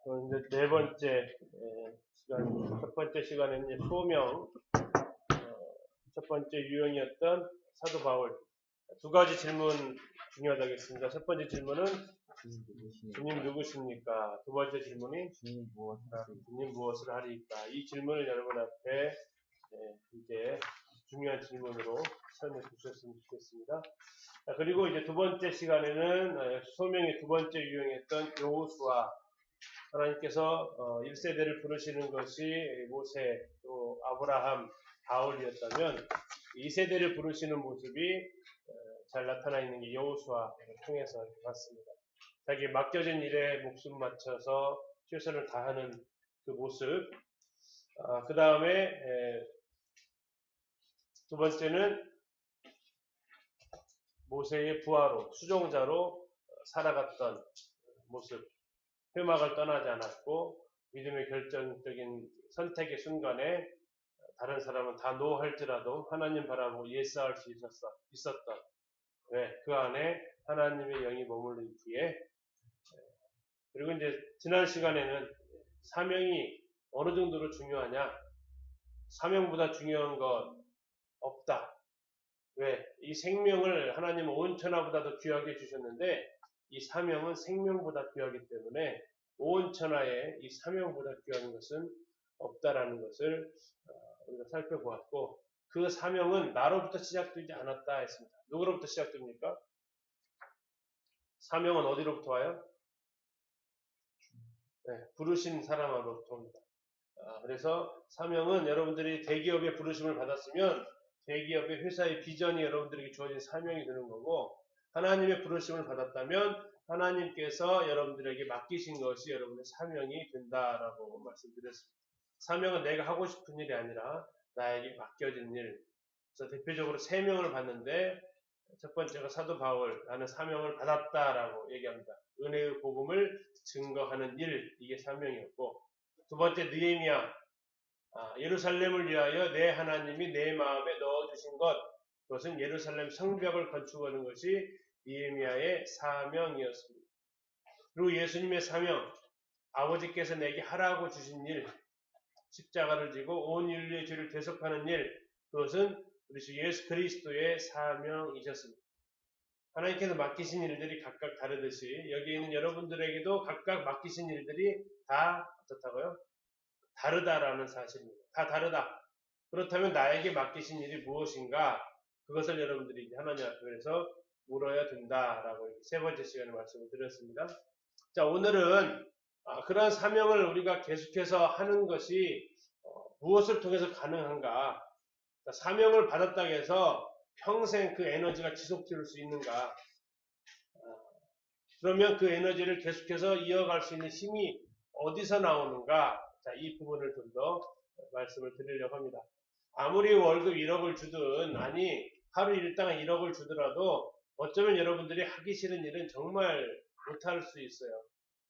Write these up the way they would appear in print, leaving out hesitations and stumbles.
이제 네 번째 시간, 첫 번째 시간에는 이제 소명, 첫 번째 유형이었던 사도 바울. 두 가지 질문 중요하다겠습니다. 첫 번째 질문은 주님 누구십니까? 두 번째 질문이 주님 무엇을 하리까? 이 질문을 여러분 앞에 이제 중요한 질문으로 설명해 주셨으면 좋겠습니다. 그리고 이제 두 번째 시간에는 소명의 두 번째 유형이었던 여호수아, 하나님께서 1세대를 부르시는 것이 모세, 또 아브라함, 바울이었다면 2세대를 부르시는 모습이 잘 나타나 있는 게 여호수아를 통해서 봤습니다. 자기 맡겨진 일에 목숨 맞춰서 최선을 다하는 그 모습. 그 다음에 두 번째는 모세의 부하로, 수종자로 살아갔던 모습. 회막을 떠나지 않았고 믿음의 결정적인 선택의 순간에 다른 사람은 다 노할지라도 하나님 바라보고 예스할 수 있었던 왜? 그 안에 하나님의 영이 머물러 있기에. 그리고 이제 지난 시간에는 사명이 어느 정도로 중요하냐? 사명보다 중요한 것 없다. 왜? 이 생명을 하나님은 온 천하보다도 귀하게 주셨는데 이 사명은 생명보다 귀하기 때문에 온 천하에 이 사명보다 귀한 것은 없다라는 것을 우리가 살펴보았고, 그 사명은 나로부터 시작되지 않았다 했습니다. 누구로부터 시작됩니까? 사명은 어디로부터 와요? 네, 부르신 사람으로부터 옵니다. 그래서 사명은 여러분들이 대기업의 부르심을 받았으면 대기업의 회사의 비전이 여러분들에게 주어진 사명이 되는 거고, 하나님의 부르심을 받았다면 하나님께서 여러분들에게 맡기신 것이 여러분의 사명이 된다라고 말씀드렸습니다. 사명은 내가 하고 싶은 일이 아니라 나에게 맡겨진 일. 그래서 대표적으로 3명을 받는데 첫 번째가 사도 바울, 나는 사명을 받았다라고 얘기합니다. 은혜의 복음을 증거하는 일, 이게 사명이었고, 두 번째 느헤미야, 예루살렘을 위하여 내 하나님이 내 마음에 넣어주신 것, 그것은 예루살렘 성벽을 건축하는 것이 느헤미야의 사명이었습니다. 그리고 예수님의 사명, 아버지께서 내게 하라고 주신 일, 십자가를 지고 온 인류의 죄를 대속하는 일, 그것은 우리 예수 그리스도의 사명이셨습니다. 하나님께서 맡기신 일들이 각각 다르듯이 여기에 있는 여러분들에게도 각각 맡기신 일들이 다 어떻다고요? 다르다라는 사실입니다. 다 다르다. 그렇다면 나에게 맡기신 일이 무엇인가? 그것을 여러분들이 이제 하나님 앞에서 물어야 된다라고 세 번째 시간에 말씀을 드렸습니다. 자, 오늘은 그러한 사명을 우리가 계속해서 하는 것이 무엇을 통해서 가능한가? 사명을 받았다고 해서 평생 그 에너지가 지속될 수 있는가? 그러면 그 에너지를 계속해서 이어갈 수 있는 힘이 어디서 나오는가? 자, 이 부분을 좀 더 말씀을 드리려고 합니다. 아무리 월급 1억을 주든, 아니 하루 일당 1억을 주더라도 어쩌면 여러분들이 하기 싫은 일은 정말 못할 수 있어요.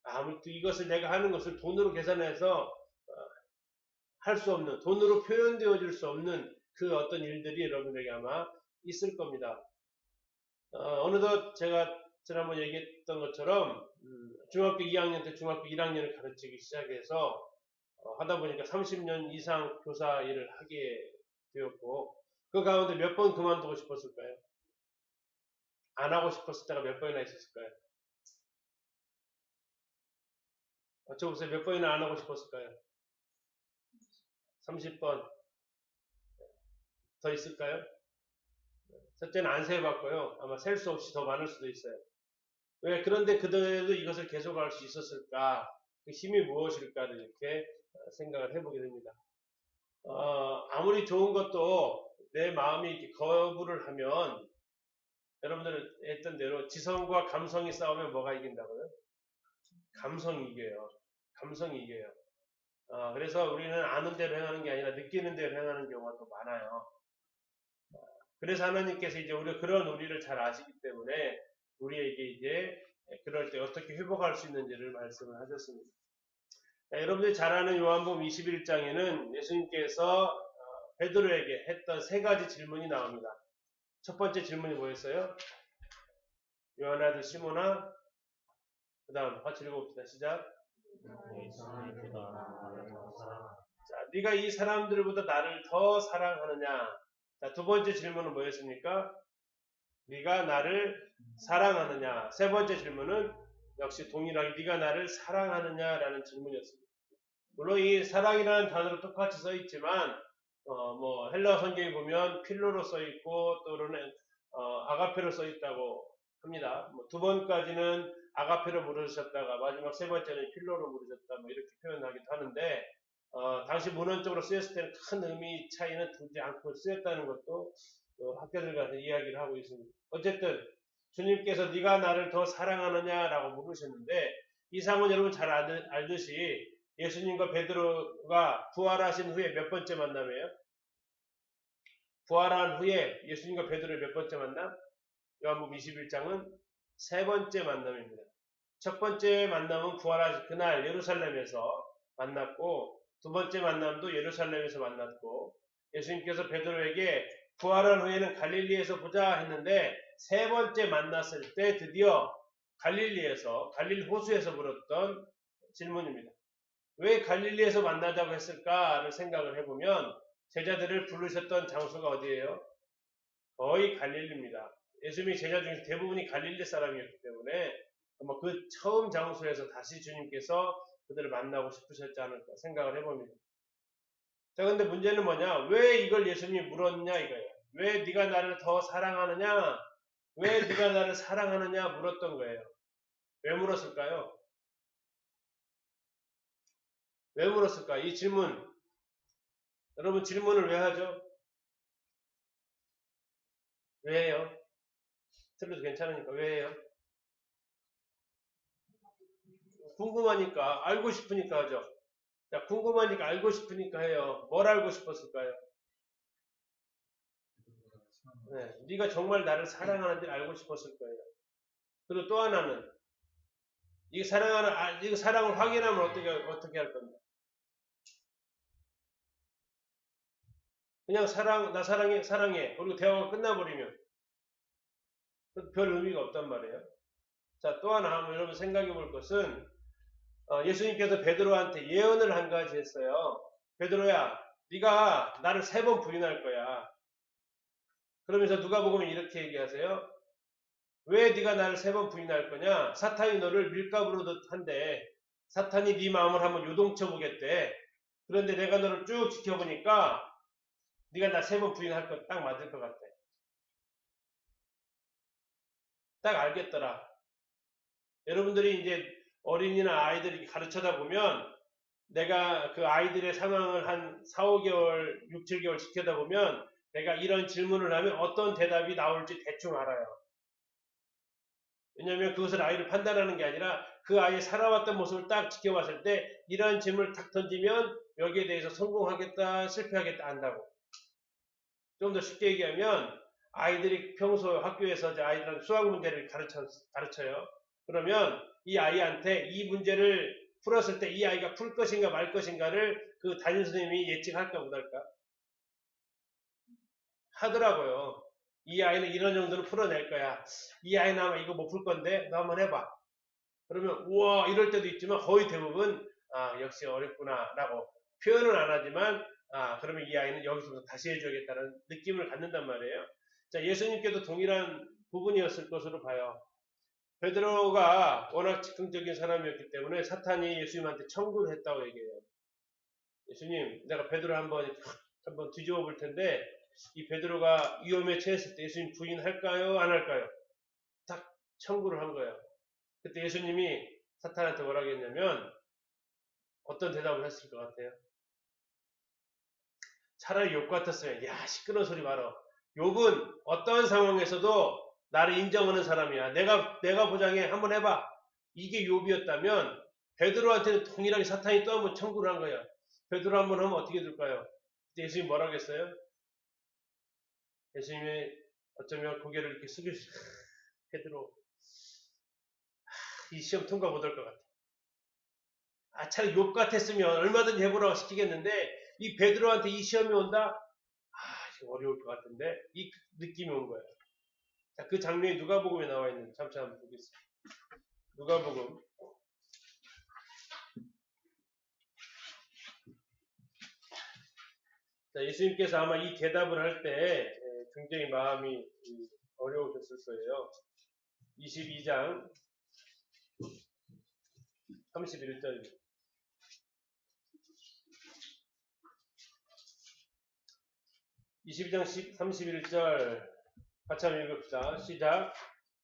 아무튼 이것을 내가 하는 것을 돈으로 계산해서 할 수 없는, 돈으로 표현되어질 수 없는 그 어떤 일들이 여러분들에게 아마 있을 겁니다. 어느덧 제가 지난번 얘기했던 것처럼 중학교 2학년 때 중학교 1학년을 가르치기 시작해서 하다 보니까 30년 이상 교사 일을 하게 되었고, 그 가운데 몇 번 그만두고 싶었을까요? 안 하고 싶었을 때가 몇 번이나 있었을까요? 어쩌보세요. 몇 번이나 안 하고 싶었을까요? 30번. 더 있을까요? 첫째는 안 세어봤고요. 아마 셀 수 없이 더 많을 수도 있어요. 왜? 그런데 그들도 이것을 계속할 수 있었을까? 그 힘이 무엇일까를 이렇게 생각을 해보게 됩니다. 아무리 좋은 것도 내 마음이 이렇게 거부를 하면, 여러분들은 했던 대로 지성과 감성이 싸우면 뭐가 이긴다고요? 감성이 이겨요. 감성이 이겨요. 그래서 우리는 아는 대로 행하는 게 아니라 느끼는 대로 행하는 경우가 더 많아요. 그래서 하나님께서 이제 그런 우리를 잘 아시기 때문에 우리에게 이제 그럴 때 어떻게 회복할 수 있는지를 말씀을 하셨습니다. 여러분들이 잘 아는 요한복음 21장에는 예수님께서 베드로에게 했던 3가지 질문이 나옵니다. 첫 번째 질문이 뭐였어요? 요한의 아들 시몬아, 그 다음 같이 읽어봅시다. 시작. 자, 네가 이 사람들보다 나를 더 사랑하느냐? 자, 두 번째 질문은 뭐였습니까? 네가 나를 사랑하느냐? 세 번째 질문은 역시 동일하게 네가 나를 사랑하느냐라는 질문이었습니다. 물론 이 사랑이라는 단어로 똑같이 써 있지만 뭐 헬라어 성경에 보면 필로로 써 있고 또는 아가페로 써 있다고 합니다. 뭐 두 번까지는 아가페로 부르셨다가 마지막 세 번째는 필로로 부르셨다 뭐 이렇게 표현하기도 하는데 당시 문헌적으로 쓰였을 때는 큰 의미 차이는 두지 않고 쓰였다는 것도 학자들과 이야기를 하고 있습니다. 어쨌든 주님께서 네가 나를 더 사랑하느냐라고 물으셨는데 이 사람은 여러분 잘 알듯이 예수님과 베드로가 부활하신 후에 몇 번째 만남이에요? 부활한 후에 예수님과 베드로의 몇 번째 만남? 요한복음 21장은 세 번째 만남입니다. 첫 번째 만남은 부활하신 그날 예루살렘에서 만났고 두 번째 만남도 예루살렘에서 만났고 예수님께서 베드로에게 부활한 후에는 갈릴리에서 보자 했는데 세 번째 만났을 때 드디어 갈릴리에서 갈릴 호수에서 물었던 질문입니다. 왜 갈릴리에서 만나자고 했을까를 생각을 해보면 제자들을 부르셨던 장소가 어디예요? 거의 갈릴리입니다. 예수님의 제자 중에 대부분이 갈릴리 사람이었기 때문에 아마 그 처음 장소에서 다시 주님께서 그들을 만나고 싶으셨지 않을까 생각을 해봅니다. 자, 근데 문제는 뭐냐? 왜 이걸 예수님이 물었냐 이거예요. 왜 네가 나를 더 사랑하느냐? 왜 네가 나를 사랑하느냐 물었던 거예요. 왜 물었을까요? 왜 물었을까? 이 질문. 여러분 질문을 왜 하죠? 왜 해요? 틀려도 괜찮으니까 왜 해요? 궁금하니까 알고 싶으니까 하죠. 자, 궁금하니까 알고 싶으니까 해요. 뭘 알고 싶었을까요? 네, 네가 정말 나를 사랑하는지를 알고 싶었을 거예요. 그리고 또 하나는 이 사랑을 확인하면 어떻게 할 건데? 그냥 나 사랑해. 그리고 대화가 끝나버리면 별 의미가 없단 말이에요. 자, 또 하나 한번 여러분 생각해 볼 것은 예수님께서 베드로한테 예언을 한 가지 했어요. 베드로야, 네가 나를 세 번 부인할 거야. 그러면서 누가복음에 이렇게 얘기하세요. 왜 네가 나를 세 번 부인할 거냐? 사탄이 너를 밀가부로 한데 사탄이 네 마음을 한번 요동쳐 보겠대. 그런데 내가 너를 쭉 지켜보니까 네가 나 세 번 부인할 거 딱 맞을 것 같아. 딱 알겠더라. 여러분들이 이제 어린이나 아이들이 가르쳐다 보면 내가 그 아이들의 상황을 한 4, 5개월, 6, 7개월 지켜다 보면 내가 이런 질문을 하면 어떤 대답이 나올지 대충 알아요. 왜냐하면 그것을 아이를 판단하는 게 아니라 그 아이의 살아왔던 모습을 딱 지켜봤을 때 이러한 질문을 탁 던지면 여기에 대해서 성공하겠다, 실패하겠다 안다고. 좀 더 쉽게 얘기하면 아이들이 평소 학교에서 아이들한테 수학 문제를 가르쳐요. 그러면 이 아이한테 이 문제를 풀었을 때 이 아이가 풀 것인가 말 것인가를 그 담임 선생님이 예측할까 못할까? 하더라고요. 이 아이는 이런 정도는 풀어낼 거야. 이 아이는 아마 이거 못 풀 건데 너 한번 해봐. 그러면 우와 이럴 때도 있지만 거의 대부분 역시 어렵구나라고 표현은 안 하지만 그러면 이 아이는 여기서부터 다시 해줘야겠다는 느낌을 갖는단 말이에요. 자, 예수님께도 동일한 부분이었을 것으로 봐요. 베드로가 워낙 즉흥적인 사람이었기 때문에 사탄이 예수님한테 청구를 했다고 얘기해요. 예수님, 내가 베드로 한번 뒤집어 볼 텐데 이 베드로가 위험에 처했을 때 예수님 부인할까요? 안 할까요? 딱 청구를 한 거예요. 그때 예수님이 사탄한테 뭐라고 했냐면 어떤 대답을 했을 것 같아요? 차라리 욥 같았으면 야 시끄러운 소리 말어. 욥은 어떤 상황에서도 나를 인정하는 사람이야. 내가 보장해. 한번 해봐. 이게 욥이었다면 베드로한테는 동일하게 사탄이 또 한번 청구를 한 거야. 베드로 한번 하면 어떻게 될까요? 그때 예수님이 뭐라고 했어요? 예수님이 어쩌면 고개를 이렇게 숙이시고 베드로 이 시험 통과 못할 것 같아. 차라리 욥 같았으면 얼마든지 해보라고 시키겠는데 이 베드로한테 이 시험이 온다? 어려울 것 같은데 이 느낌이 온 거예요. 자, 그 장면이 누가복음에 나와 있는 잠시 한번 보겠습니다. 누가복음 자, 예수님께서 아마 이 대답을 할 때 굉장히 마음이 어려우셨을 거예요. 22장 31절. 22장 31절 같이 한번 읽읍시다. 시작.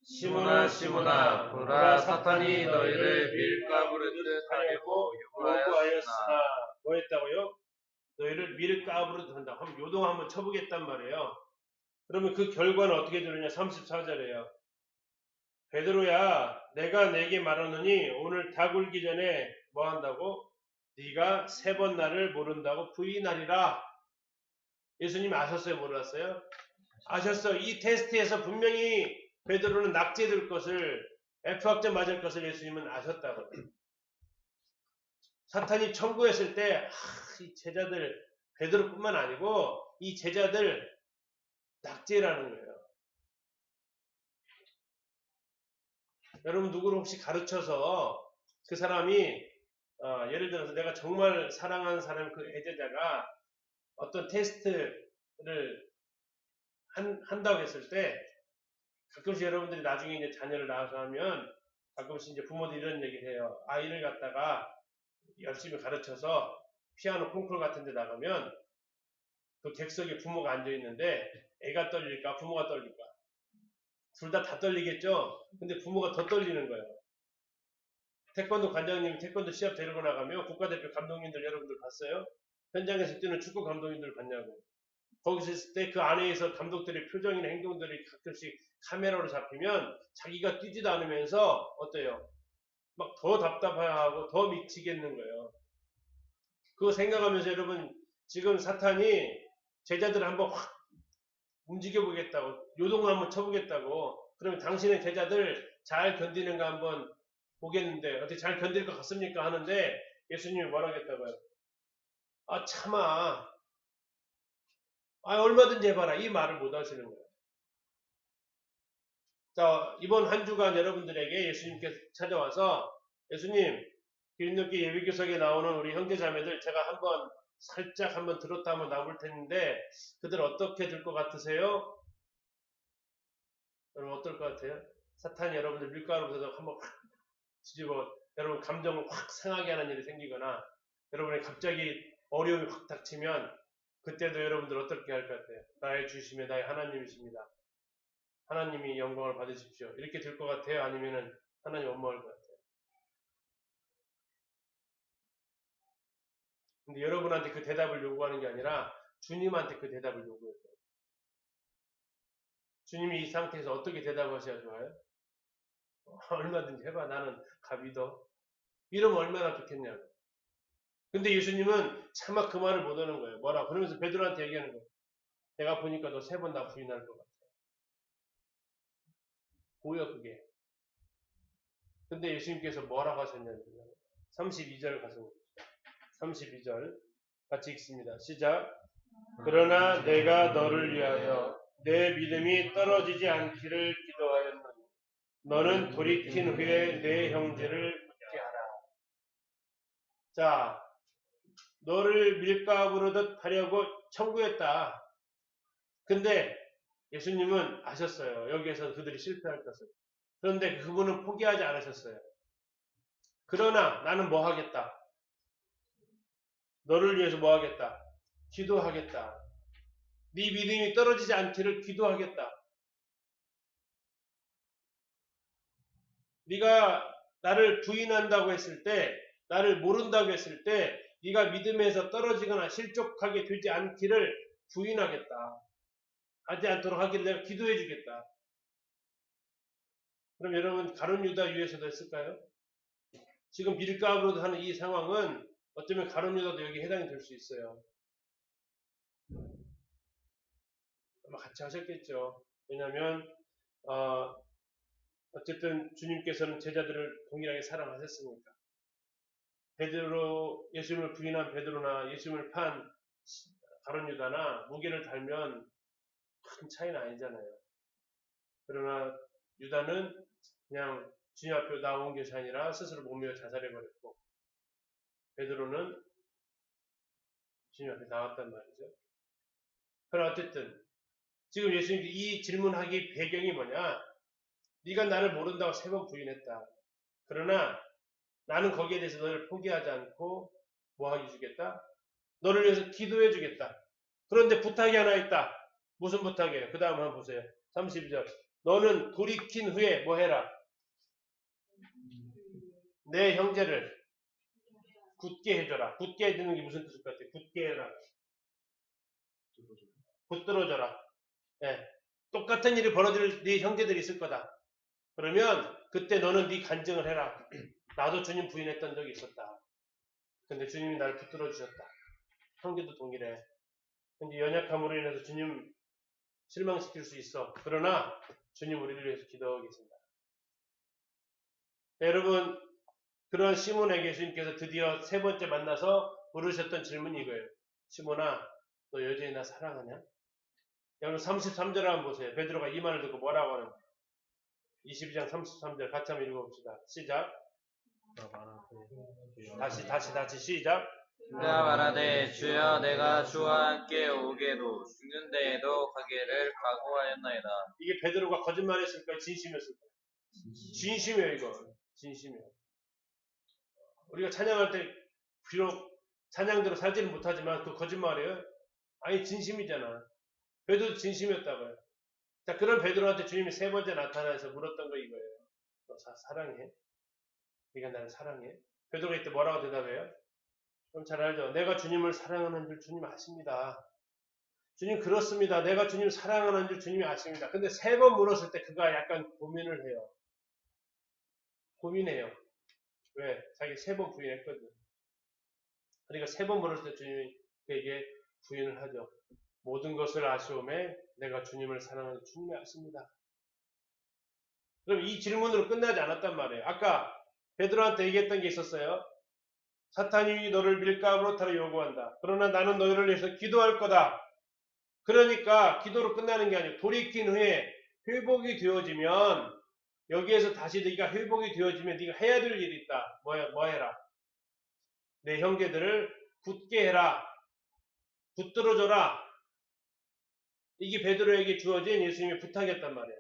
시몬아 시몬아 보라 사탄이 너희를 밀가부르듯 하려고 요구하였으나 뭐 했다고요? 너희를 밀가부르듯 한다. 한번 요동 한번 쳐보겠단 말이에요. 그러면 그 결과는 어떻게 되느냐? 34절이에요. 베드로야 내가 내게 말하노니 오늘 다 굴기 전에 뭐 한다고? 네가 3번 나를 모른다고 부인하리라. 예수님 아셨어요? 몰랐어요? 아셨어요. 이 테스트에서 분명히 베드로는 낙제될 것을, F학점 맞을 것을 예수님은 아셨다고요. 사탄이 청구했을 때 이 제자들, 베드로뿐만 아니고 이 제자들 낙제라는 거예요. 여러분 누구를 혹시 가르쳐서 그 사람이 예를 들어서 내가 정말 사랑하는 사람 그 애제자가 어떤 테스트를 한다고 했을 때 가끔씩 여러분들이 나중에 이제 자녀를 낳아서 하면 가끔씩 이제 부모들이 이런 얘기를 해요. 아이를 갖다가 열심히 가르쳐서 피아노 콩쿨 같은 데 나가면 그 객석에 부모가 앉아 있는데 애가 떨릴까 부모가 떨릴까? 둘 다 떨리겠죠? 근데 부모가 더 떨리는 거예요. 태권도 관장님이 태권도 시합 데리고 나가면 국가대표 감독님들 여러분들 봤어요? 현장에서 뛰는 축구 감독님들 봤냐고. 거기서 있을 때 그 안에서 감독들의 표정이나 행동들이 가끔씩 카메라로 잡히면 자기가 뛰지도 않으면서 어때요? 막 더 답답해하고 더 미치겠는 거예요. 그거 생각하면서 여러분 지금 사탄이 제자들을 한번 확 움직여보겠다고 요동을 한번 쳐보겠다고 그러면 당신의 제자들 잘 견디는가 한번 보겠는데 어떻게 잘 견딜 것 같습니까? 하는데 예수님이 뭐라 하겠다고요? 아 참아. 아 얼마든지 해봐라. 이 말을 못 하시는 거예요. 자 이번 한 주간 여러분들에게 예수님께서 찾아와서 예수님 기름넣기 예비교석에 나오는 우리 형제자매들 제가 살짝 한번 들었다 하면 나올 텐데 그들 어떻게 들 것 같으세요? 여러분 어떨 것 같아요? 사탄이 여러분들 밀가루에서 한번 확 뒤집어 여러분 감정을 확 상하게 하는 일이 생기거나 여러분이 갑자기 어려움이 확 닥치면 그때도 여러분들 어떻게 할 것 같아요? 나의 주심의 나의 하나님이십니다. 하나님이 영광을 받으십시오. 이렇게 될 것 같아요? 아니면은 하나님 원망할 것 같아요? 근데 여러분한테 그 대답을 요구하는 게 아니라 주님한테 그 대답을 요구해요. 주님이 이 상태에서 어떻게 대답하셔야 좋아요? 얼마든지 해봐. 나는 가비도. 이러면 얼마나 좋겠냐고. 근데 예수님은 차마 그 말을 못 하는 거예요. 뭐라? 그러면서 베드로한테 얘기하는 거예요. 내가 보니까 너 3번 다 부인할 것 같아. 보여 그게. 근데 예수님께서 뭐라고 하셨냐면 32절 가서 32절 같이 읽습니다. 시작. 그러나 내가 너를 위하여 내 믿음이 떨어지지 않기를 기도하였노니 너는 돌이킨 후에 내 형제를 묻게 하라. 자, 너를 밀가부르듯 하려고 청구했다. 근데 예수님은 아셨어요. 여기에서 그들이 실패할 것을. 그런데 그분은 포기하지 않으셨어요. 그러나 나는 뭐 하겠다. 너를 위해서 뭐 하겠다. 기도하겠다. 네 믿음이 떨어지지 않기를 기도하겠다. 네가 나를 부인한다고 했을 때, 나를 모른다고 했을 때 네가 믿음에서 떨어지거나 실족하게 되지 않기를 부인하겠다. 하지 않도록 하기를 내가 기도해 주겠다. 그럼 여러분 가룟 유다 위에서도 했을까요? 지금 밀가루로 하는 이 상황은 어쩌면 가룟 유다도 여기 해당이 될 수 있어요. 아마 같이 하셨겠죠. 왜냐하면 어쨌든 주님께서는 제자들을 동일하게 사랑하셨으니까. 베드로 예수님을 부인한 베드로나 예수님을 판 가룟 유다나 무게를 달면 큰 차이는 아니잖아요. 그러나 유다는 그냥 주님 앞에 나온 것이 아니라 스스로 몸매어 자살해버렸고 베드로는 주님 앞에 나왔단 말이죠. 그러나 어쨌든 지금 예수님이 이 질문하기 배경이 뭐냐? 네가 나를 모른다고 3번 부인했다. 그러나 나는 거기에 대해서 너를 포기하지 않고 뭐 하기 주겠다? 너를 위해서 기도해 주겠다. 그런데 부탁이 하나 있다. 무슨 부탁이에요? 그 다음 한번 보세요. 32절. 너는 돌이킨 후에 뭐 해라? 내 형제를 굳게 해줘라. 굳게 해주는 게 무슨 뜻일 것 같아요? 굳게 해라. 붙들어줘라. 예. 똑같은 일이 벌어질 네 형제들이 있을 거다. 그러면 그때 너는 네 간증을 해라. 나도 주님 부인했던 적이 있었다. 근데 주님이 나를 붙들어 주셨다. 형제도 동일해. 근데 연약함으로 인해서 주님 실망시킬 수 있어. 그러나 주님 우리를 위해서 기도하고 계신다. 네, 여러분 그런 시몬에게 예수님께서 드디어 3번째 만나서 물으셨던 질문이 이거예요. 시몬아, 너 여전히 나 사랑하냐? 여러분 33절 한번 보세요. 베드로가 이 말을 듣고 뭐라고 하는 거예요? 22장 33절 같이 한번 읽어봅시다. 시작. 다시 시작. 그가 말하되 주여 내가 주와 함께 오게도 죽는 데에도 가기를 각오하였나이다. 이게 베드로가 거짓말했을까요? 진심이었을까요? 진심이에요. 이거 진심이에요. 우리가 찬양할 때 비록 찬양대로 살지는 못하지만 그 거짓말이에요? 아니 진심이잖아. 베드로도 진심이었다고요. 자, 그런 베드로한테 주님이 3번째 나타나서 물었던 거 이거예요. 너 사랑해? 네가 나를 사랑해? 베드로가 이때 뭐라고 대답해요? 그럼 잘 알죠. 내가 주님을 사랑하는 줄 주님 아십니다. 주님 그렇습니다. 내가 주님 사랑하는 줄 주님이 아십니다. 근데 3번 물었을 때 그가 약간 고민을 해요. 고민해요. 왜? 자기 3번 부인했거든. 그러니까 3번 물었을 때 주님이 그에게 부인을 하죠. 모든 것을 아시오매 내가 주님을 사랑하는 줄 주님이 아십니다. 그럼 이 질문으로 끝나지 않았단 말이에요. 아까 베드로한테 얘기했던 게 있었어요. 사탄이 너를 밀가부로타로 요구한다. 그러나 나는 너희를 위해서 기도할 거다. 그러니까 기도로 끝나는 게 아니고 돌이킨 후에 회복이 되어지면 여기에서 다시 네가 회복이 되어지면 네가 해야 될 일이 있다. 뭐 해라? 내 형제들을 굳게 해라. 붙들어줘라. 이게 베드로에게 주어진 예수님의 부탁이었단 말이에요.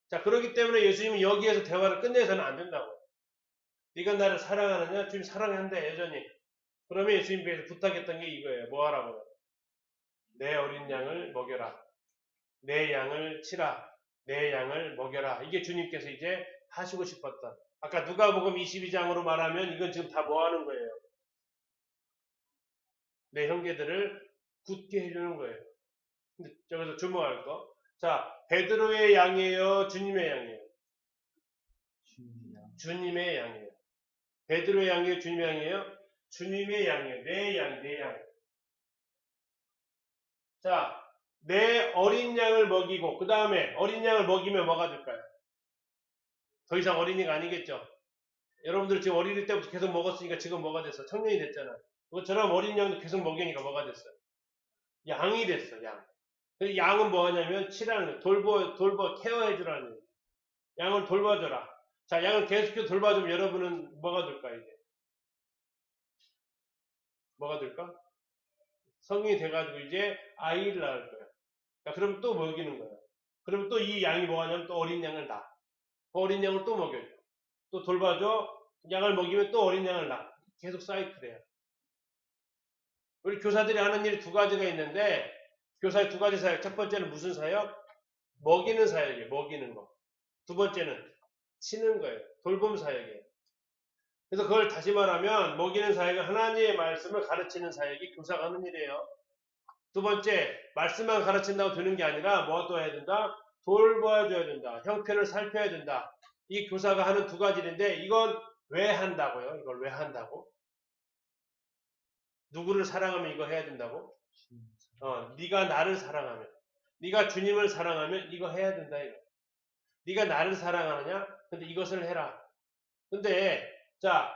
자, 그렇기 때문에 예수님은 여기에서 대화를 끝내서는 안 된다고. 네가 나를 사랑하느냐? 주님 사랑한대 여전히. 그러면 예수님께서 부탁했던 게 이거예요. 뭐 하라고? 내 어린 양을 먹여라. 내 양을 치라. 내 양을 먹여라. 이게 주님께서 이제 하시고 싶었던. 아까 누가복음 22장으로 말하면 이건 지금 다 뭐 하는 거예요? 내 형제들을 굳게 해주는 거예요. 근데 저기서 주목할 거. 자, 베드로의 양이에요? 주님의 양이에요? 주님의 양이에요. 베드로의 양이에요? 주님의 양이에요? 주님의 양이에요. 내 양. 자, 내 어린 양을 먹이고 그 다음에 어린 양을 먹이면 뭐가 될까요? 더 이상 어린이가 아니겠죠. 여러분들 지금 어릴 때부터 계속 먹었으니까 지금 뭐가 됐어? 청년이 됐잖아. 그것처럼 어린 양도 계속 먹이니까 뭐가 됐어? 양이 됐어. 양. 그 양은 뭐 하냐면 치라는 거예요. 돌보 케어해주라는 거예요. 양을 돌봐줘라. 자, 양을 계속해서 돌봐주면 여러분은 뭐가 될까 이제? 뭐가 될까? 성인이 돼가지고 이제 아이를 낳을 거야. 자, 그럼 또 먹이는 거야. 그러면 또 이 양이 뭐 하냐면 또 어린 양을 낳아. 그 어린 양을 또 먹여줘. 또 돌봐줘. 양을 먹이면 또 어린 양을 낳아. 계속 사이클이에요. 우리 교사들이 하는 일이 2가지가 있는데 교사의 2가지 사역. 첫 번째는 무슨 사역? 먹이는 사역이에요. 먹이는 거. 2번째는 치는 거예요. 돌봄 사역이에요. 그래서 그걸 다시 말하면 먹이는 사역은 하나님의 말씀을 가르치는 사역이 교사가 하는 일이에요. 2번째, 말씀만 가르친다고 되는 게 아니라 뭐도 해야 된다? 돌봐줘야 된다. 형편을 살펴야 된다. 이 교사가 하는 2가지 일인데 이건 왜 한다고요? 이걸 왜 한다고? 누구를 사랑하면 이거 해야 된다고? 네가 나를 사랑하면, 네가 주님을 사랑하면 이거 해야 된다. 이거. 네가 나를 사랑하느냐? 근데 이것을 해라. 근데 자,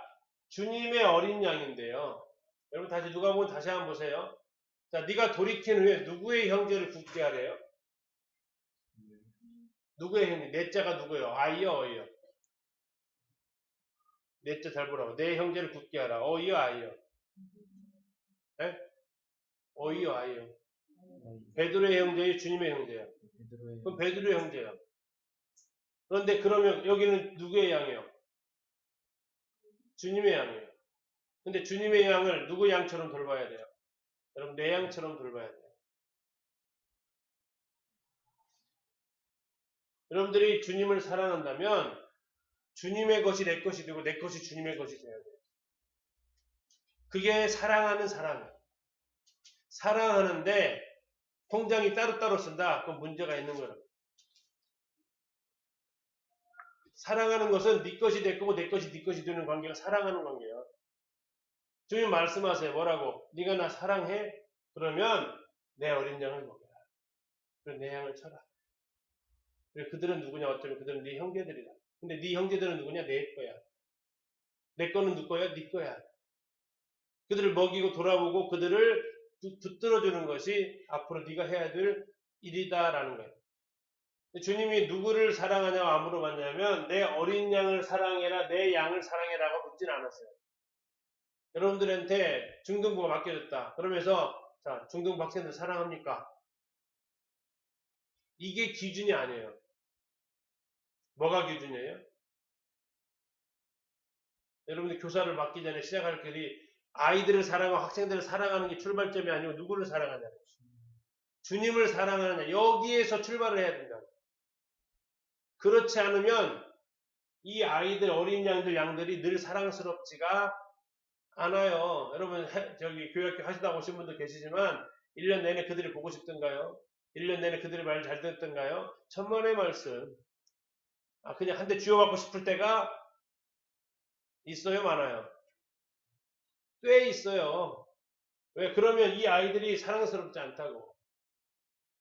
주님의 어린 양인데요. 여러분 다시 누가복음 다시 한번 보세요. 자, 네가 돌이킨 후에 누구의 형제를 굳게 하래요? 누구의 형제? 넷자가 누구예요? 아이요, 어이요? 넷자 잘 보라고. 내 형제를 굳게 하라. 어이요, 아이요? 네? 어이요, 아이요? 베드로의 형제예요? 주님의 형제예요? 베드로의 그럼 베드로의 형제예요. 그런데 그러면 여기는 누구의 양이에요? 주님의 양이에요. 근데 주님의 양을 누구 양처럼 돌봐야 돼요? 여러분 내 양처럼 돌봐야 돼요. 여러분들이 주님을 사랑한다면 주님의 것이 내 것이 되고 내 것이 주님의 것이 돼야 돼요. 그게 사랑하는 사랑이에요. 사랑하는데 통장이 따로따로 쓴다? 그건 문제가 있는 거예요. 사랑하는 것은 네 것이 내 거고 내 것이 네 것이 되는 관계가 사랑하는 관계예요. 주님 말씀하세요. 뭐라고? 네가 나 사랑해? 그러면 내 어린 양을 먹여라. 그리고 내 양을 쳐라. 그리고 그들은 누구냐? 어쩌면 그들은 네 형제들이다. 근데 네 형제들은 누구냐? 내 거야. 내 거는 누구 거야? 네 거야. 그들을 먹이고 돌아보고 그들을 붙들어주는 것이 앞으로 네가 해야 될 일이다라는 거예요. 주님이 누구를 사랑하냐고 물어봤냐면 내 어린 양을 사랑해라, 내 양을 사랑해라고 묻진 않았어요. 여러분들한테 중등부가 맡겨졌다. 그러면서 자, 중등부 학생들 사랑합니까? 이게 기준이 아니에요. 뭐가 기준이에요? 여러분들 교사를 맡기 전에 시작할 길이 아이들을 사랑하고 학생들을 사랑하는 게 출발점이 아니고 누구를 사랑하냐. 주님을 사랑하느냐. 여기에서 출발을 해야 된다. 그렇지 않으면 이 아이들, 어린 양들이 늘 사랑스럽지가 않아요. 여러분, 저기 교육학교 하시다 오신 분도 계시지만 1년 내내 그들이 보고 싶던가요? 1년 내내 그들의 말을 잘 듣던가요? 천만의 말씀. 그냥 한 대 쥐어받고 싶을 때가 있어요, 많아요? 꽤 있어요. 왜? 그러면 이 아이들이 사랑스럽지 않다고.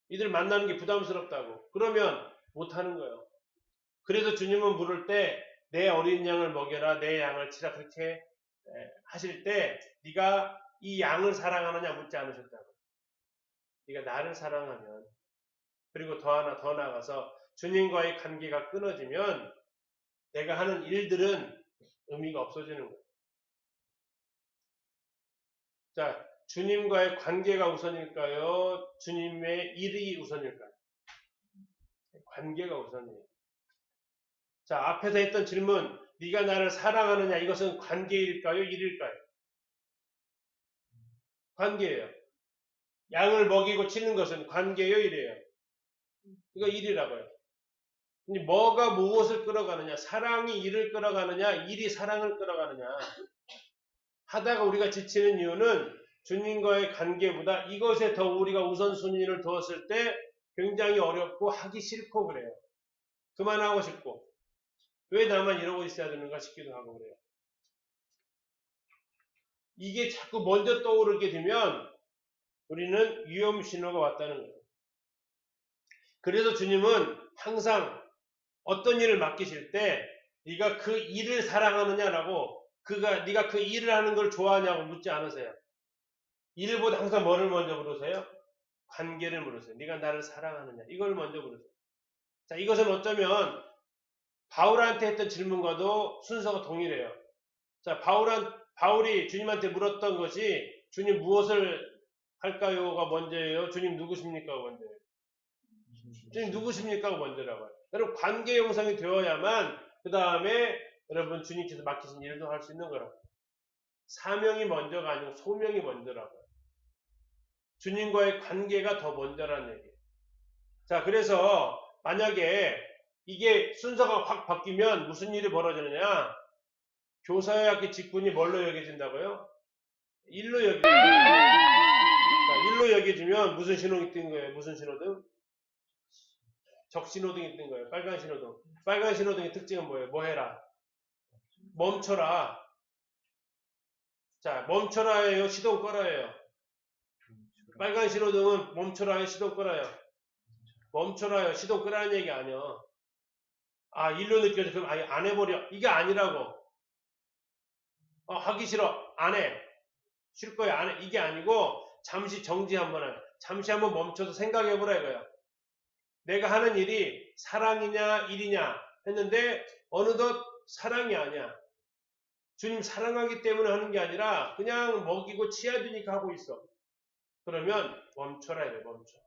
이들 만나는 게 부담스럽다고. 그러면 못하는 거예요. 그래서 주님은 물을 때 내 어린 양을 먹여라, 내 양을 치라 그렇게 하실 때 네가 이 양을 사랑하느냐 묻지 않으셨다고. 네가 나를 사랑하면 그리고 더 하나 더 나아가서 주님과의 관계가 끊어지면 내가 하는 일들은 의미가 없어지는 거예요. 자, 주님과의 관계가 우선일까요? 주님의 일이 우선일까요? 관계가 우선이에요. 자, 앞에서 했던 질문, 네가 나를 사랑하느냐? 이것은 관계일까요? 일일까요? 관계예요. 양을 먹이고 치는 것은 관계예요, 일이에요? 이거 일이라고요. 근데 뭐가 무엇을 끌어가느냐? 사랑이 일을 끌어가느냐? 일이 사랑을 끌어가느냐? 하다가 우리가 지치는 이유는 주님과의 관계보다 이것에 더 우리가 우선순위를 두었을 때 굉장히 어렵고 하기 싫고 그래요. 그만하고 싶고 왜 나만 이러고 있어야 되는가 싶기도 하고 그래요. 이게 자꾸 먼저 떠오르게 되면 우리는 위험 신호가 왔다는 거예요. 그래서 주님은 항상 어떤 일을 맡기실 때 네가 그 일을 사랑하느냐라고 네가 그 일을 하는 걸 좋아하냐고 묻지 않으세요. 일보다 항상 뭐를 먼저 물으세요? 관계를 물으세요. 네가 나를 사랑하느냐 이걸 먼저 물으세요. 자, 이것은 어쩌면 바울한테 했던 질문과도 순서가 동일해요. 자, 바울이 주님한테 물었던 것이 주님 무엇을 할까요가 먼저예요? 주님 누구십니까가 먼저예요? 주님 누구십니까가 먼저라고요. 여러분 관계 형성이 되어야만 그 다음에 여러분 주님께서 맡기신 일도 할 수 있는 거라고. 사명이 먼저가 아니고 소명이 먼저라고요. 주님과의 관계가 더 먼저라는 얘기예요. 자, 그래서 만약에 이게 순서가 확 바뀌면 무슨 일이 벌어지느냐? 교사의 학기 직분이 뭘로 여겨진다고요? 일로 여겨진다. 자, 일로 여겨지면 무슨 신호등이 뜬 거예요? 무슨 신호등? 적신호등이 뜬 거예요. 빨간 신호등. 빨간 신호등의 특징은 뭐예요? 뭐 해라? 멈춰라. 자, 멈춰라예요? 시동 꺼라예요? 빨간 신호등은 멈춰라예요? 시동 꺼라요? 멈춰라요? 시동 끄라는 얘기 아니야. 일로 느껴져. 그럼 아예 안 해버려. 이게 아니라고. 하기 싫어. 안 해. 쉴 거야. 안 해. 이게 아니고 잠시 정지 한번 해. 잠시 한번 멈춰서 생각해보라 이거야. 내가 하는 일이 사랑이냐 일이냐 했는데 어느덧 사랑이 아니야. 주님 사랑하기 때문에 하는 게 아니라 그냥 먹이고 치아주니까 하고 있어. 그러면 멈춰라 이래, 멈춰.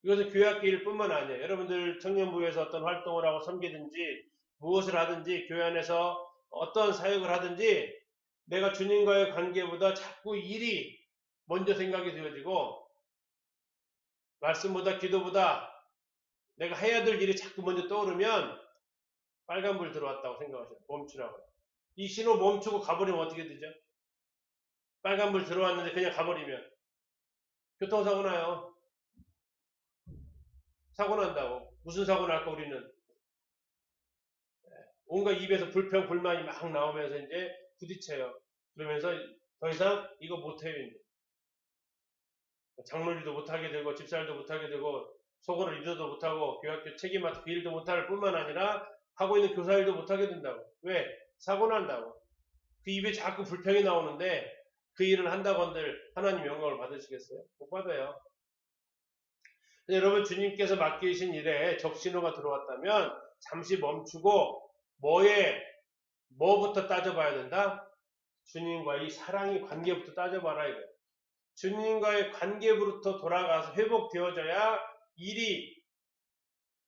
이것은 교회학교 일뿐만 아니에요. 여러분들 청년부에서 어떤 활동을 하고 섬기든지 무엇을 하든지 교회 안에서 어떤 사역을 하든지 내가 주님과의 관계보다 자꾸 일이 먼저 생각이 되어지고 말씀보다 기도보다 내가 해야 될 일이 자꾸 먼저 떠오르면 빨간불 들어왔다고 생각하세요. 멈추라고. 이 신호 멈추고 가버리면 어떻게 되죠? 빨간불 들어왔는데 그냥 가버리면 교통사고 나요. 사고 난다고. 무슨 사고 날까 우리는? 온갖 입에서 불평, 불만이 막 나오면서 이제 부딪혀요. 그러면서 더 이상 이거 못해요. 이제. 장로일도 못하게 되고 집사일도 못하게 되고 속으로 리더도 못하고 교학교 책임맡아 그 일도 못할 뿐만 아니라 하고 있는 교사일도 못하게 된다고. 왜? 사고 난다고. 그 입에 자꾸 불평이 나오는데 그 일을 한다고 한들 하나님 영광을 받으시겠어요? 못 받아요. 여러분 주님께서 맡기신 일에 적신호가 들어왔다면 잠시 멈추고 뭐부터 따져봐야 된다? 주님과의 사랑의 관계부터 따져봐라 이거예요. 주님과의 관계부터 돌아가서 회복되어져야 일이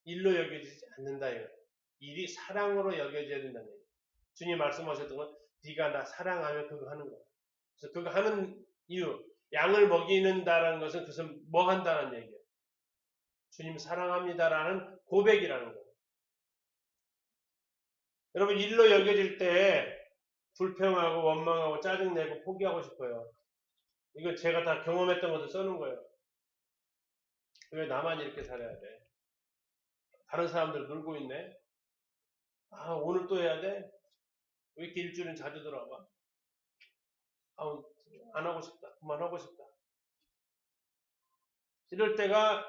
일로 여겨지지 않는다 이거예요. 일이 사랑으로 여겨져야 된다는 얘기예요. 주님 말씀하셨던 건 네가 나 사랑하면 그거 하는 거야. 그래서 그거 하는 이유 양을 먹이는다라는 것은 그것은 뭐 한다는 얘기예요. 주님 사랑합니다라는 고백이라는 거예요. 여러분 일로 여겨질 때 불평하고 원망하고 짜증내고 포기하고 싶어요. 이건 제가 다 경험했던 것을 써놓은 거예요. 왜 나만 이렇게 살아야 돼? 다른 사람들 놀고 있네? 아 오늘 또 해야 돼? 왜 이렇게 일주일은 자주 들어와? 아, 안 하고 싶다. 그만하고 싶다. 이럴 때가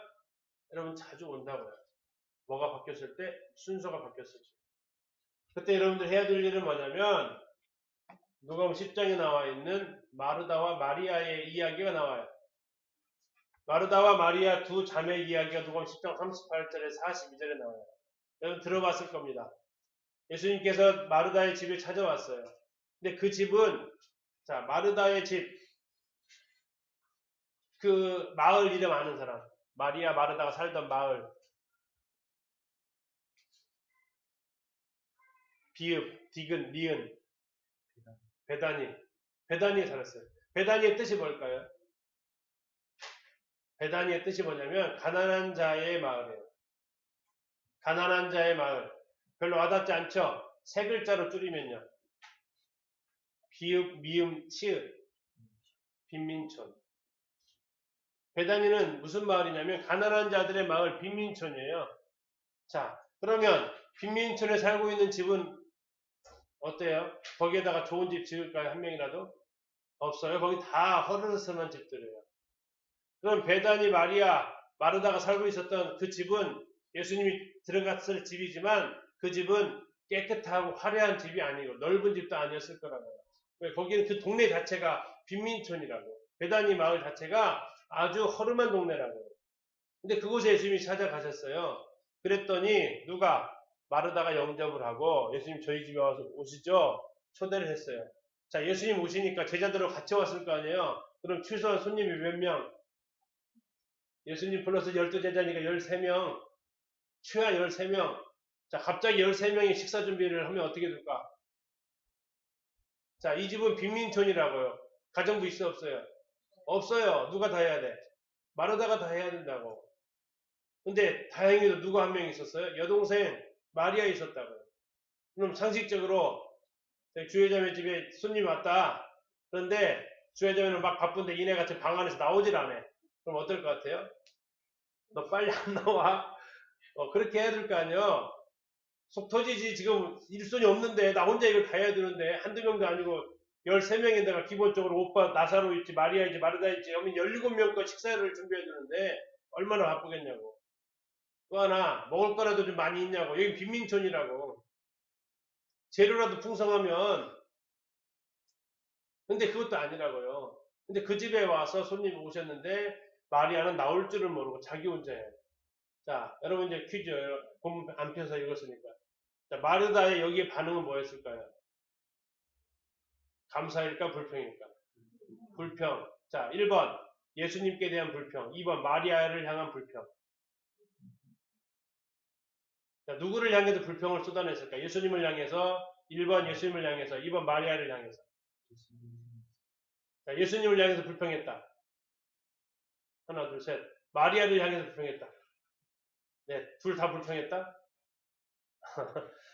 여러분 자주 온다고요. 뭐가 바뀌었을 때? 순서가 바뀌었을 때. 그때 여러분들 해야 될 일은 뭐냐면 누가복음 10장에 나와 있는 마르다와 마리아의 이야기가 나와요. 마르다와 마리아 두 자매 이야기가 누가복음 10장 38절에 42절에 나와요. 여러분 들어봤을 겁니다. 예수님께서 마르다의 집에 찾아왔어요. 근데 그 집은 자 마르다의 집 그 마을 이름 아는 사람 마리아 마르다가 살던 마을 비읍 디귿 니은 베다니에 살았어요. 베다니의 뜻이 뭘까요? 베다니의 뜻이 뭐냐면 가난한 자의 마을이에요. 가난한 자의 마을. 별로 와닿지 않죠? 세 글자로 줄이면요. 비읍, 미음, 치읓, 빈민촌. 베다니는 무슨 마을이냐면 가난한 자들의 마을 빈민촌이에요. 자, 그러면 빈민촌에 살고 있는 집은 어때요? 거기에다가 좋은 집 지을까요? 한 명이라도? 없어요. 거기 다 허르르스름한 집들이에요. 그럼 베다니 마리아 마르다가 살고 있었던 그 집은 예수님이 들어갔을 집이지만 그 집은 깨끗하고 화려한 집이 아니고 넓은 집도 아니었을 거라고요. 거기는 그 동네 자체가 빈민촌이라고. 베다니 마을 자체가 아주 허름한 동네라고요. 근데 그곳에 예수님이 찾아가셨어요. 그랬더니 누가 마르다가 영접을 하고 예수님 저희 집에 와서 오시죠? 초대를 했어요. 자, 예수님 오시니까 제자들하고 같이 왔을 거 아니에요? 그럼 최소한 손님이 몇 명? 예수님 플러스 12제자니까 13명, 최하 13명. 자, 갑자기 13명이 식사 준비를 하면 어떻게 될까? 자, 이 집은 빈민촌이라고요. 가정부 있어 없어요? 없어요. 누가 다 해야 돼? 마르다가 다 해야 된다고. 근데 다행히도 누가 한 명 있었어요? 여동생 마리아 있었다고요. 그럼 상식적으로 주여자매 집에 손님 왔다. 그런데 주여자매는 막 바쁜데 이네 같이 방 안에서 나오질 않아. 그럼 어떨 것 같아요? 너 빨리 안 나와? 그렇게 해야 될 거 아니야. 속 터지지. 지금 일손이 없는데 나 혼자 이걸 다 해야 되는데 한두 명도 아니고 13명인데가 기본적으로 오빠 나사로 있지 마리아 있지 마르다 있지 여기 17명과 식사를 준비해야 되는데 얼마나 바쁘겠냐고. 또 하나 먹을 거라도 좀 많이 있냐고. 여기 빈민촌이라고. 재료라도 풍성하면 근데 그것도 아니라고요. 근데 그 집에 와서 손님이 오셨는데 마리아는 나올 줄을 모르고 자기 혼자 해. 자, 여러분 이제 퀴즈 본 안 펴서 읽었으니까. 자, 마르다의 여기에 반응은 뭐였을까요? 감사일까 불평일까? 불평. 자, 1번 예수님께 대한 불평. 2번 마리아를 향한 불평. 자, 누구를 향해서 불평을 쏟아냈을까? 예수님을 향해서, 1번 예수님을 향해서, 2번 마리아를 향해서. 자, 예수님을 향해서 불평했다. 하나, 둘, 셋. 마리아를 향해서 불평했다. 네, 둘 다 불평했다.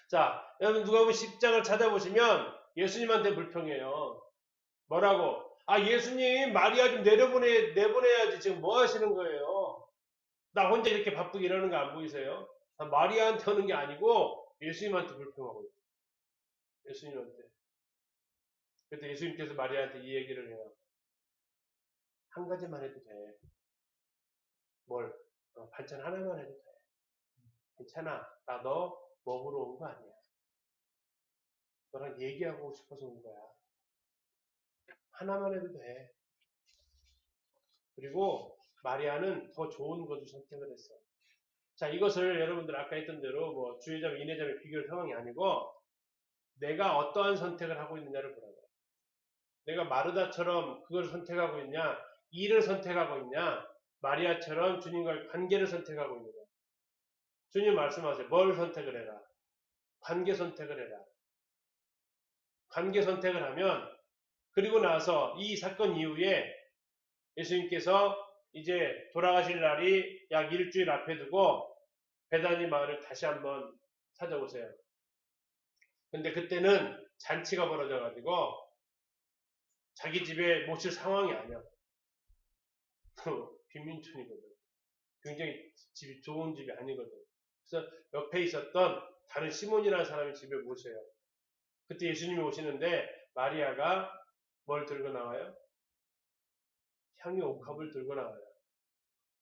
자, 여러분 누가복음 10장을 찾아보시면 예수님한테 불평해요. 뭐라고? 아, 예수님 마리아 좀 내보내야지. 지금 뭐 하시는 거예요? 나 혼자 이렇게 바쁘게 이러는 거 안 보이세요? 마리아한테 하는 게 아니고 예수님한테 불평하고 있어요. 예수님한테. 그때 예수님께서 마리아한테 이 얘기를 해요. 한 가지만 해도 돼. 뭘? 반찬 하나만 해도 돼. 괜찮아. 나 너 먹으러 온 거 아니야. 너랑 얘기하고 싶어서 온 거야. 하나만 해도 돼. 그리고 마리아는 더 좋은 것을 선택을 했어. 자, 이것을 여러분들 아까 했던 대로 뭐 주의점, 인해점의 비교할 상황이 아니고 내가 어떠한 선택을 하고 있느냐를 보라고. 내가 마르다처럼 그걸 선택하고 있냐, 일을 선택하고 있냐, 마리아처럼 주님과의 관계를 선택하고 있느냐. 주님 말씀하세요. 뭘 선택을 해라? 관계 선택을 해라. 관계 선택을 하면 그리고 나서 이 사건 이후에 예수님께서 이제 돌아가실 날이 약 일주일 앞에 두고 베다니 마을을 다시 한번 찾아오세요. 근데 그때는 잔치가 벌어져가지고 자기 집에 모실 상황이 아니야. 빈민촌이거든. 굉장히 집이 좋은 집이 아니거든. 그래서 옆에 있었던 다른 시몬이라는 사람이 집에 모셔요. 그때 예수님이 오시는데 마리아가 뭘 들고 나와요? 향유 옥합을 들고 나와요.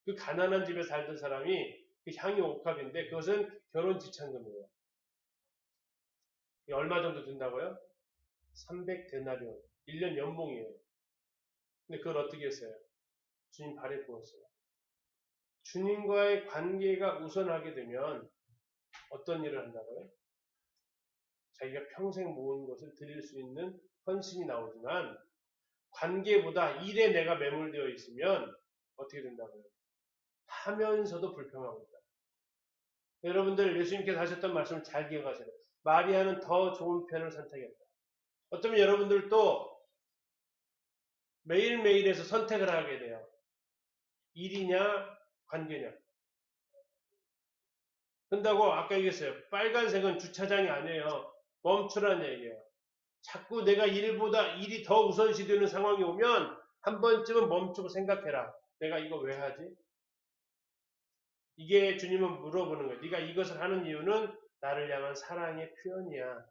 그 가난한 집에 살던 사람이 그 향유 옥합인데 그것은 결혼 지참금이에요. 얼마 정도 든다고요? 300데나리온. 1년 연봉이에요. 근데 그걸 어떻게 했어요? 주님 발에 부었어요. 주님과의 관계가 우선하게 되면 어떤 일을 한다고요? 자기가 평생 모은 것을 드릴 수 있는 헌신이 나오지만 관계보다 일에 내가 매몰되어 있으면 어떻게 된다고요? 하면서도 불평하고 있다. 여러분들 예수님께서 하셨던 말씀을 잘 기억하세요. 마리아는 더 좋은 편을 선택했다. 어쩌면 여러분들도 매일매일에서 선택을 하게 돼요. 일이냐 관계냐. 그런다고 아까 얘기했어요. 빨간색은 주차장이 아니에요. 멈추라는 얘기예요. 자꾸 내가 일보다 일이 더 우선시 되는 상황이 오면 한 번쯤은 멈추고 생각해라. 내가 이거 왜 하지? 이게 주님은 물어보는 거예요. 네가 이것을 하는 이유는 나를 향한 사랑의 표현이야.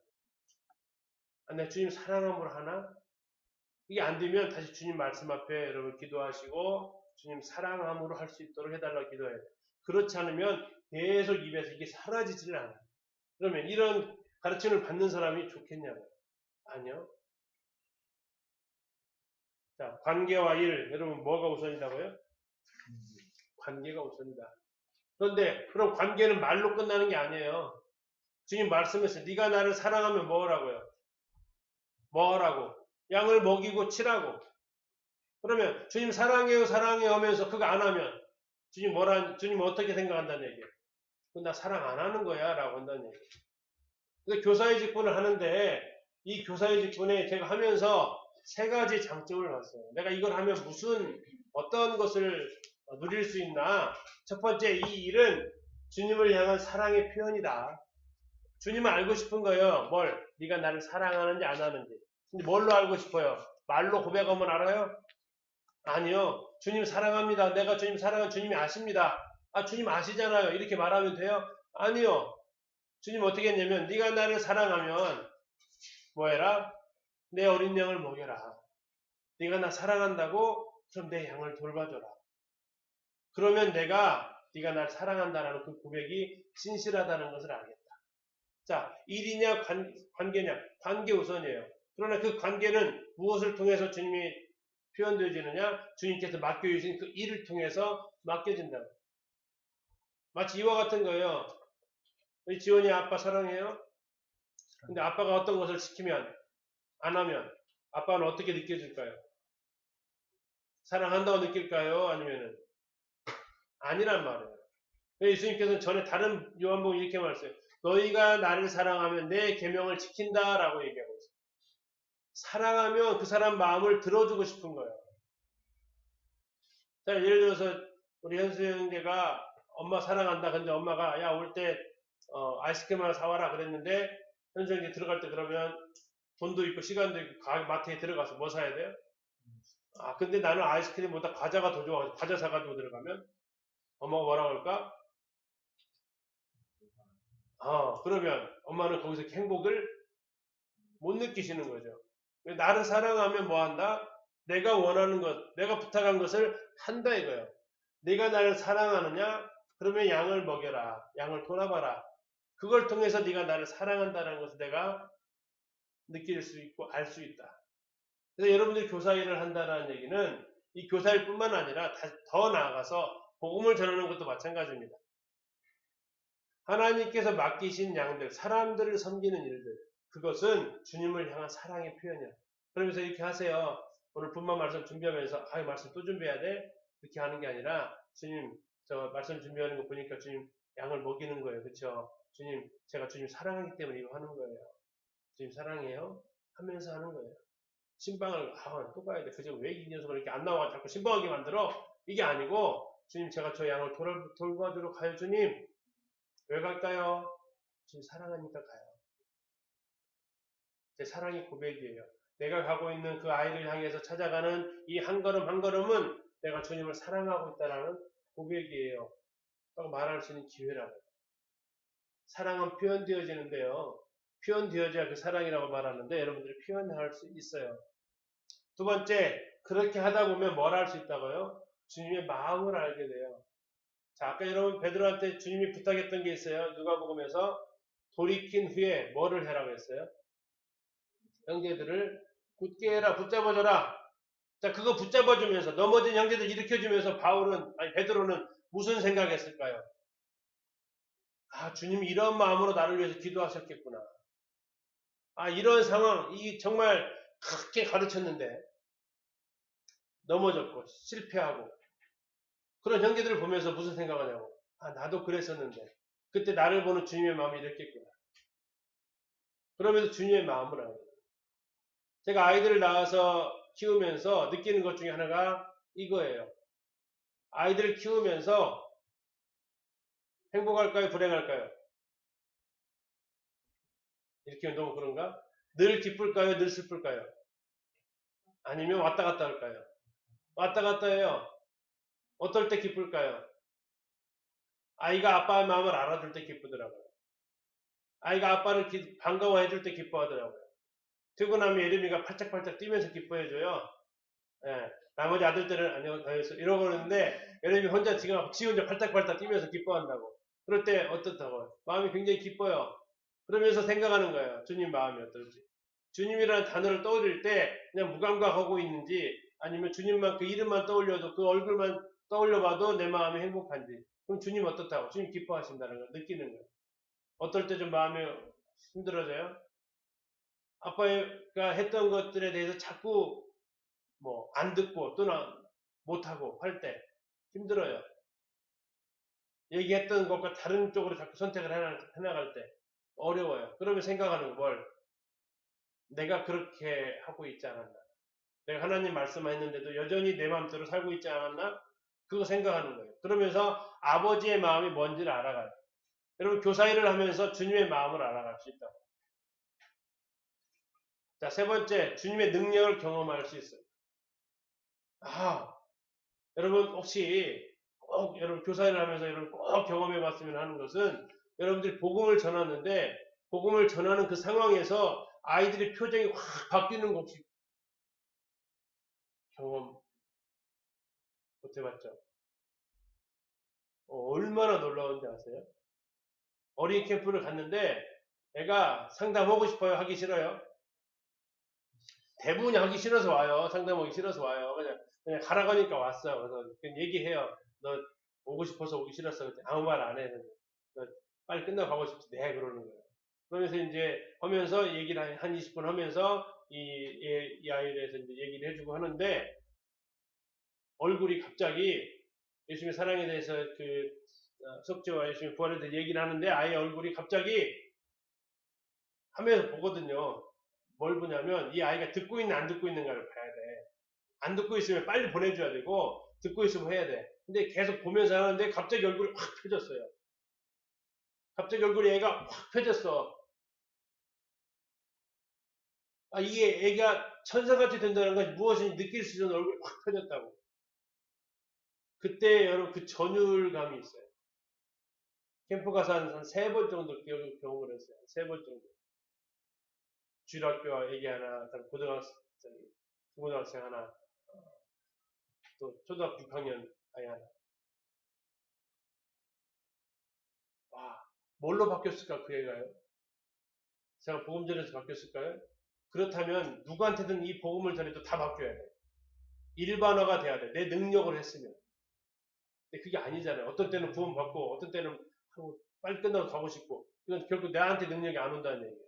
아, 내가 주님 사랑함으로 하나? 이게 안 되면 다시 주님 말씀 앞에 여러분 기도하시고 주님 사랑함으로 할 수 있도록 해달라고 기도해요. 그렇지 않으면 계속 입에서 이게 사라지질 않아요. 그러면 이런 가르침을 받는 사람이 좋겠냐고요. 아니요. 자, 관계와 일, 여러분 뭐가 우선이라고요? 관계가 우선이다. 그런데 그럼 관계는 말로 끝나는 게 아니에요. 주님 말씀했어요. 네가 나를 사랑하면 뭐 하라고요? 뭐 하라고? 양을 먹이고 치라고. 그러면 주님 사랑해요 사랑해요 하면서 그거 안 하면 주님 어떻게 생각한다는 얘기예요? 나 사랑 안 하는 거야 라고 한다는 얘기예요. 그래서 교사의 직분을 하는데 이 교사의 직분에 제가 하면서 세 가지 장점을 봤어요. 내가 이걸 하면 어떤 것을 누릴 수 있나? 첫 번째, 이 일은 주님을 향한 사랑의 표현이다. 주님은 알고 싶은 거예요. 뭘? 네가 나를 사랑하는지 안 하는지. 근데 뭘로 알고 싶어요? 말로 고백하면 알아요? 아니요. 주님 사랑합니다. 내가 주님 사랑한 주님이 아십니다. 아, 주님 아시잖아요. 이렇게 말하면 돼요? 아니요. 주님 어떻게 했냐면 네가 나를 사랑하면 뭐 해라? 내 어린 양을 먹여라. 네가 나 사랑한다고? 그럼 내 양을 돌봐줘라. 그러면 네가 날 사랑한다라는 그 고백이 진실하다는 것을 알겠다. 자, 일이냐 관계냐? 관계 우선이에요. 그러나 그 관계는 무엇을 통해서 주님이 표현되어지느냐? 주님께서 맡겨주신 그 일을 통해서 맡겨진다. 마치 이와 같은 거예요. 우리 지원이 아빠 사랑해요? 근데 아빠가 어떤 것을 시키면 안 하면 아빠는 어떻게 느껴질까요? 사랑한다고 느낄까요? 아니면은 아니란 말이에요. 예수님께서는 전에 다른 요한복음 이렇게 말했어요. 너희가 나를 사랑하면 내 계명을 지킨다라고 얘기하고 있어요. 사랑하면 그 사람 마음을 들어주고 싶은 거예요. 자, 예를 들어서 우리 현수 형제가 엄마 사랑한다. 근데 엄마가 야 올 때 아이스크림 하나 사와라 그랬는데 현수 형제 들어갈 때 그러면 돈도 있고 시간도 있고 마트에 들어가서 뭐 사야 돼요? 아 근데 나는 아이스크림보다 과자가 더 좋아. 과자 사가지고 들어가면 엄마가 뭐라고 할까? 그러면 엄마는 거기서 행복을 못 느끼시는 거죠. 나를 사랑하면 뭐 한다? 내가 원하는 것, 내가 부탁한 것을 한다 이거예요. 네가 나를 사랑하느냐? 그러면 양을 먹여라. 양을 돌아봐라. 그걸 통해서 네가 나를 사랑한다는 것을 내가 느낄 수 있고 알 수 있다. 그래서 여러분들이 교사 일을 한다는 얘기는 이 교사 일뿐만 아니라 더 나아가서 복음을 전하는 것도 마찬가지입니다. 하나님께서 맡기신 양들, 사람들을 섬기는 일들, 그것은 주님을 향한 사랑의 표현이야. 그러면서 이렇게 하세요. 오늘 분만 말씀 준비하면서 말씀 또 준비해야 돼? 그렇게 하는 게 아니라 주님 저 말씀 준비하는 거 보니까 주님 양을 먹이는 거예요. 그렇죠? 주님 제가 주님 사랑하기 때문에 이거 하는 거예요. 주님 사랑해요? 하면서 하는 거예요. 신방을 또 가야 돼. 그저 왜 이 녀석을 이렇게 안 나와 자꾸 신방하게 만들어? 이게 아니고 주님 제가 저 양을 돌봐주러 가요 주님. 왜 갈까요? 주님 사랑하니까 가요. 제 사랑의 고백이에요. 내가 가고 있는 그 아이를 향해서 찾아가는 이 한 걸음 한 걸음은 내가 주님을 사랑하고 있다는 고백이에요. 라고 말할 수 있는 기회라고. 사랑은 표현되어지는데요. 표현되어져야 그 사랑이라고 말하는데 여러분들이 표현할 수 있어요. 두 번째, 그렇게 하다 보면 뭘 할 수 있다고요? 주님의 마음을 알게 돼요. 자, 아까 여러분 베드로한테 주님이 부탁했던 게 있어요. 누가복음에서 돌이킨 후에 뭐를 해라고 했어요? 형제들을 굳게 해라, 붙잡아줘라. 자, 그거 붙잡아주면서 넘어진 형제들 일으켜주면서 베드로는 무슨 생각했을까요? 주님이 이런 마음으로 나를 위해서 기도하셨겠구나. 이런 상황, 이 정말 그렇게 가르쳤는데 넘어졌고 실패하고 그런 형제들을 보면서 무슨 생각하냐고. 나도 그랬었는데 그때 나를 보는 주님의 마음이 이랬겠구나. 그러면서 주님의 마음을 알아요. 제가 아이들을 낳아서 키우면서 느끼는 것 중에 하나가 이거예요. 아이들을 키우면서 행복할까요? 불행할까요? 이렇게 너무 그런가? 늘 기쁠까요? 늘 슬플까요? 아니면 왔다 갔다 할까요? 왔다 갔다 해요. 어떨 때 기쁠까요? 아이가 아빠의 마음을 알아줄 때 기쁘더라고요. 아이가 아빠를 반가워해줄 때 기뻐하더라고요. 그리고 나면 예림이가 팔짝팔짝 뛰면서 기뻐해줘요. 예, 나머지 아들들은 안녕 다녔어 이러고 그러는데 예림이 혼자 지 혼자 팔딱팔딱 뛰면서 기뻐한다고. 그럴 때 어떻다고요? 마음이 굉장히 기뻐요. 그러면서 생각하는 거예요. 주님 마음이 어떨지. 주님이라는 단어를 떠올릴 때 그냥 무감각하고 있는지 아니면 주님만 그 이름만 떠올려도 그 얼굴만 떠올려봐도 내 마음이 행복한지. 그럼 주님 어떻다고? 주님 기뻐하신다는 걸 느끼는 거예요. 어떨 때 좀 마음이 힘들어져요? 아빠가 했던 것들에 대해서 자꾸 안 듣고 또는 못하고 할 때 힘들어요. 얘기했던 것과 다른 쪽으로 자꾸 선택을 해나갈 때 어려워요. 그러면 생각하는 걸 내가 그렇게 하고 있지 않았나? 내가 하나님 말씀했는데도 여전히 내 마음대로 살고 있지 않았나? 그거 생각하는 거예요. 그러면서 아버지의 마음이 뭔지를 알아가요. 여러분 교사 일을 하면서 주님의 마음을 알아갈 수 있다. 자, 세 번째, 주님의 능력을 경험할 수 있어요. 여러분 혹시 꼭 여러분 교사 일을 하면서 여러분 꼭 경험해 봤으면 하는 것은 여러분들이 복음을 전하는데 복음을 전하는 그 상황에서 아이들의 표정이 확 바뀌는 거 혹시 경험 못 해봤죠? 얼마나 놀라운지 아세요? 어린이 캠프를 갔는데 애가 상담하고 싶어요? 하기 싫어요? 대부분이 하기 싫어서 와요. 상담하기 싫어서 와요. 그냥 가라고 하니까 왔어요. 그래서 그냥 얘기해요. 너 오고 싶어서 오기 싫었어. 아무 말 안 해. 너 빨리 끝나고 가고 싶지. 네, 그러는 거예요. 그러면서 이제 하면서 얘기를 한 20분 하면서 이 아이에 대해서 이제 얘기를 해주고 하는데 얼굴이 갑자기 예수님의 사랑에 대해서 석재와 예수님의 부활에 대해서 얘기를 하는데 아이의 얼굴이 갑자기 하면서 보거든요. 뭘 보냐면 이 아이가 듣고 있는 안 듣고 있는가를 봐야 돼. 안 듣고 있으면 빨리 보내줘야 되고 듣고 있으면 해야 돼. 근데 계속 보면서 하는데 갑자기 얼굴이 확 펴졌어요. 갑자기 얼굴이 애가 확 펴졌어. 아, 이게 애가 천사같이 된다는 것이 무엇인지 느낄 수 있는 얼굴이 확 펴졌다고. 그때 여러분 그 전율감이 있어요. 캠프 가서 한 3번 정도 경험을 했어요. 3번 정도. 주일학교 애기 하나, 고등학생 하나, 또 초등학교 6학년 아이 하나. 와, 뭘로 바뀌었을까 그 애가요? 제가 복음 전에서 바뀌었을까요? 그렇다면 누구한테든 이 복음을 전해도 다 바뀌어야 돼. 일반화가 돼야 돼. 내 능력을 했으면. 근데 그게 아니잖아요. 어떤 때는 구원 받고 어떤 때는 빨리 끝나고 가고 싶고 이건 결국 나한테 능력이 안 온다는 얘기예요.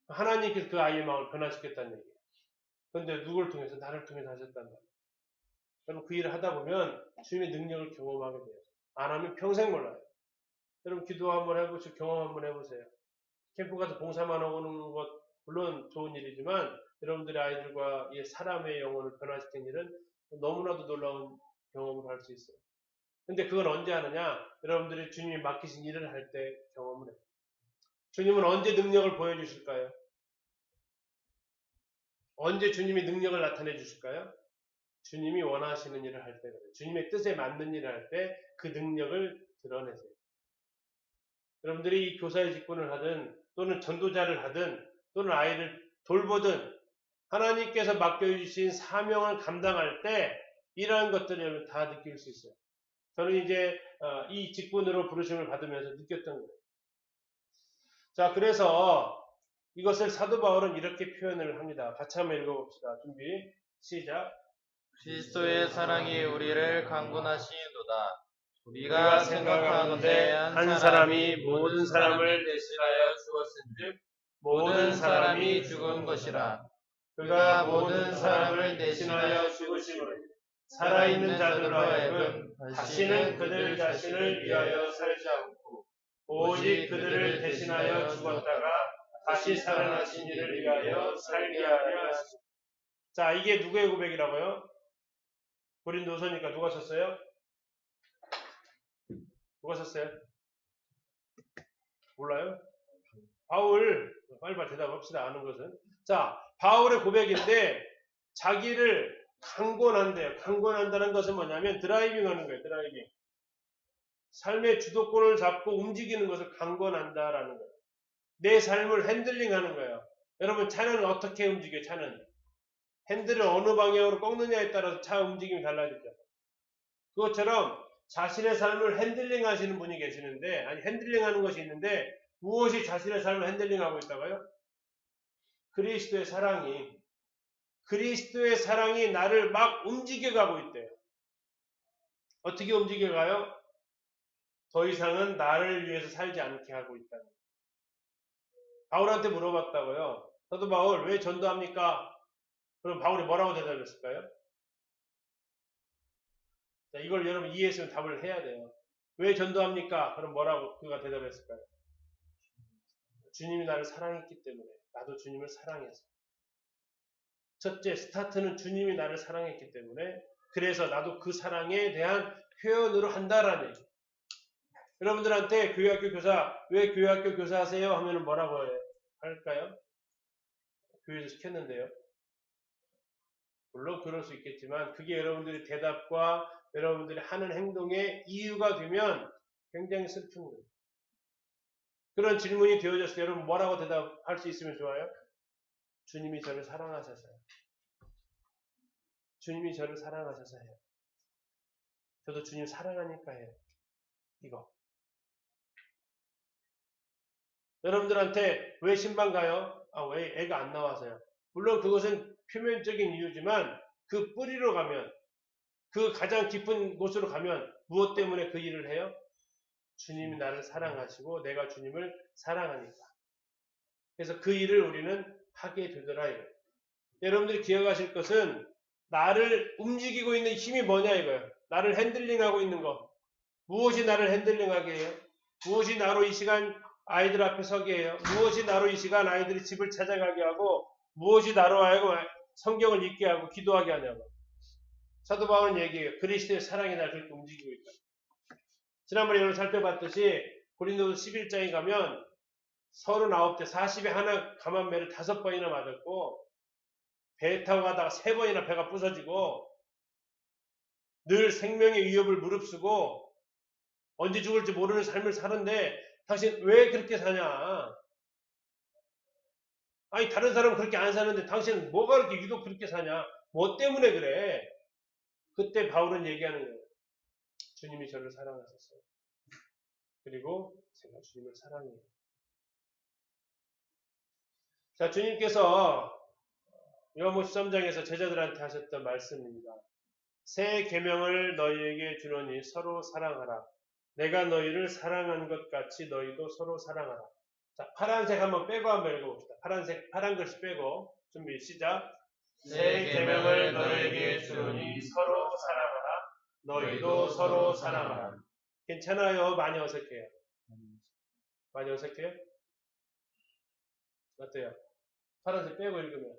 하나님께서 그 아이의 마음을 변화시켰다는 얘기예요. 그런데 누구를 통해서? 나를 통해서 하셨단 말이에요. 여러분 그 일을 하다 보면 주님의 능력을 경험하게 돼요. 안 하면 평생 몰라요. 여러분 기도 한번 해보시고 경험 한번 해보세요. 캠프 가서 봉사만 하고는 것 물론 좋은 일이지만 여러분들의 아이들과 이 사람의 영혼을 변화시킨 일은 너무나도 놀라운 경험을 할 수 있어요. 근데 그건 언제 하느냐? 여러분들이 주님이 맡기신 일을 할 때 경험을 해요. 주님은 언제 능력을 보여주실까요? 언제 주님이 능력을 나타내 주실까요? 주님이 원하시는 일을 할 때, 주님의 뜻에 맞는 일을 할 때 그 능력을 드러내세요. 여러분들이 이 교사의 직분을 하든 또는 전도자를 하든 또는 아이를 돌보든 하나님께서 맡겨주신 사명을 감당할 때 이러한 것들을 다 느낄 수 있어요. 저는 이제 이 직분으로 부르심을 받으면서 느꼈던 거예요. 자, 그래서 이것을 사도 바울은 이렇게 표현을 합니다. 같이 한번 읽어봅시다. 준비, 시작. 그리스도의 사랑이 우리를 강군하시는도다. 우리가 생각하건대 한 사람이 모든 사람을 대신하여 죽었은즉 모든 사람이 죽은 것이라. 그가 모든 사람을 대신하여 죽으심을 살아있는 자들로 하여금 다시는 그들 자신을 위하여 살지 않고 오직 그들을 대신하여 죽었다가 다시 살아나신 이를 위하여 살게 하려 하시고. 자, 이게 누구의 고백이라고요? 고린도서니까 누가 썼어요? 누가 썼어요? 몰라요? 바울, 빨리빨리 대답합시다. 아는 것은. 자, 바울의 고백인데 자기를 강권한대요. 강권한다는 것은 뭐냐면 드라이빙 하는 거예요. 드라이빙. 삶의 주도권을 잡고 움직이는 것을 강권한다라는 거예요. 내 삶을 핸들링 하는 거예요. 여러분 차는 어떻게 움직여요? 차는 핸들을 어느 방향으로 꺾느냐에 따라서 차 움직임이 달라지죠. 그것처럼 자신의 삶을 핸들링 하시는 분이 계시는데, 아니 핸들링 하는 것이 있는데 무엇이 자신의 삶을 핸들링 하고 있다고요? 그리스도의 사랑이 나를 막 움직여가고 있대요. 어떻게 움직여가요? 더 이상은 나를 위해서 살지 않게 하고 있다는 거예요. 바울한테 물어봤다고요. 사도 바울 왜 전도합니까? 그럼 바울이 뭐라고 대답했을까요? 자, 이걸 여러분 이해했으면 답을 해야 돼요. 왜 전도합니까? 그럼 뭐라고 그가 대답했을까요? 주님이 나를 사랑했기 때문에 나도 주님을 사랑해서. 첫째, 스타트는 주님이 나를 사랑했기 때문에 그래서 나도 그 사랑에 대한 표현으로 한다라는 얘기. 여러분들한테 교회학교 교사, 왜 교회학교 교사 하세요? 하면 뭐라고 할까요? 교회에서 시켰는데요. 물론 그럴 수 있겠지만 그게 여러분들의 대답과 여러분들이 하는 행동의 이유가 되면 굉장히 슬픈 거예요. 그런 질문이 되어졌을 때 여러분 뭐라고 대답할 수 있으면 좋아요? 주님이 저를 사랑하셔서요. 주님이 저를 사랑하셔서 해요. 저도 주님 사랑하니까 해요. 이거. 여러분들한테 왜 신방 가요? 왜 애가 안 나와서요? 물론 그것은 표면적인 이유지만 그 뿌리로 가면 그 가장 깊은 곳으로 가면 무엇 때문에 그 일을 해요? 주님이 나를 사랑하시고 내가 주님을 사랑하니까. 그래서 그 일을 우리는 하게 되더라. 이거예요. 여러분들이 기억하실 것은 나를 움직이고 있는 힘이 뭐냐 이거예요. 나를 핸들링하고 있는 거. 무엇이 나를 핸들링하게 해요? 무엇이 나로 이 시간 아이들 앞에 서게 해요? 무엇이 나로 이 시간 아이들이 집을 찾아가게 하고 무엇이 나로 하여금 성경을 읽게 하고 기도하게 하냐고. 사도 바울은 얘기해요. 그리스도의 사랑이 나를 그렇게 움직이고 있다. 지난번에 여러분 살펴봤듯이 고린도서 11장에 가면 39대 40에 하나 감한매를 5번이나 맞았고 배 타고 가다가 3번이나 배가 부서지고 늘 생명의 위협을 무릅쓰고 언제 죽을지 모르는 삶을 사는데 당신 왜 그렇게 사냐? 아니 다른 사람은 그렇게 안 사는데 당신은 뭐가 그렇게 유독 그렇게 사냐? 뭐 때문에 그래? 그때 바울은 얘기하는 거예요. 주님이 저를 사랑하셨어요. 그리고 제가 주님을 사랑해요. 자, 주님께서 요한복음 13장에서 제자들한테 하셨던 말씀입니다. 새 계명을 너희에게 주노니 서로 사랑하라. 내가 너희를 사랑한 것 같이 너희도 서로 사랑하라. 자, 파란색 한번 빼고 한번 읽어봅시다. 파란 글씨 빼고 준비 시작. 새 계명을 너희에게 주노니 서로 사랑하라. 너희도 서로 사랑하라. 괜찮아요? 많이 어색해요? 많이 어색해요? 어때요? 파란색 빼고 읽으면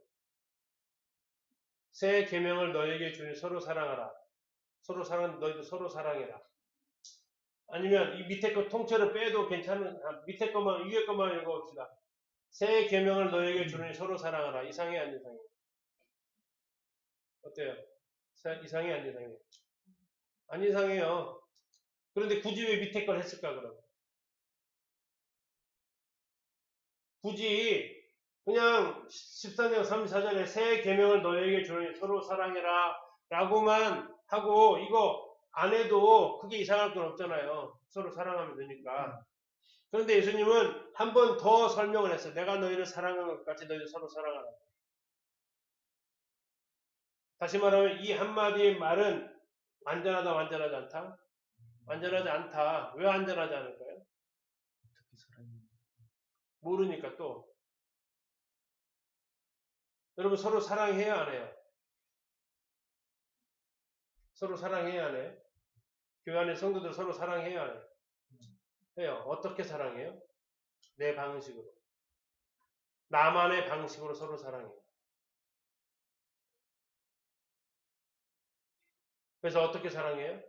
새 계명을 너희에게 주니 서로 사랑하라. 서로 사랑, 너희도 서로 사랑해라. 아니면 이 밑에 거 통째로 빼도 괜찮은, 밑에 것만, 위에 것만 읽어봅시다. 새 계명을 너희에게 주니 서로 사랑하라. 이상해, 안 이상해? 어때요? 이상해, 안 이상해? 안 이상해요. 그런데 굳이 왜 밑에 걸 했을까, 그럼? 굳이 그냥 13장 34절에 새 계명을 너희에게 주니 서로 사랑해라 라고만 하고 이거 안 해도 크게 이상할 건 없잖아요. 서로 사랑하면 되니까. 그런데 예수님은 한 번 더 설명을 했어요. 내가 너희를 사랑한 것 같이 너희도 서로 사랑하라. 다시 말하면 이 한마디의 말은 완전하다, 완전하지 않다? 완전하지 않다. 왜 완전하지 않을까요? 모르니까 또. 여러분 서로 사랑해야 안 해요? 서로 사랑해야 안 해요? 교회 안에 성도들 서로 사랑해야 안 해요? 해요. 어떻게 사랑해요? 내 방식으로. 나만의 방식으로 서로 사랑해요. 그래서 어떻게 사랑해요?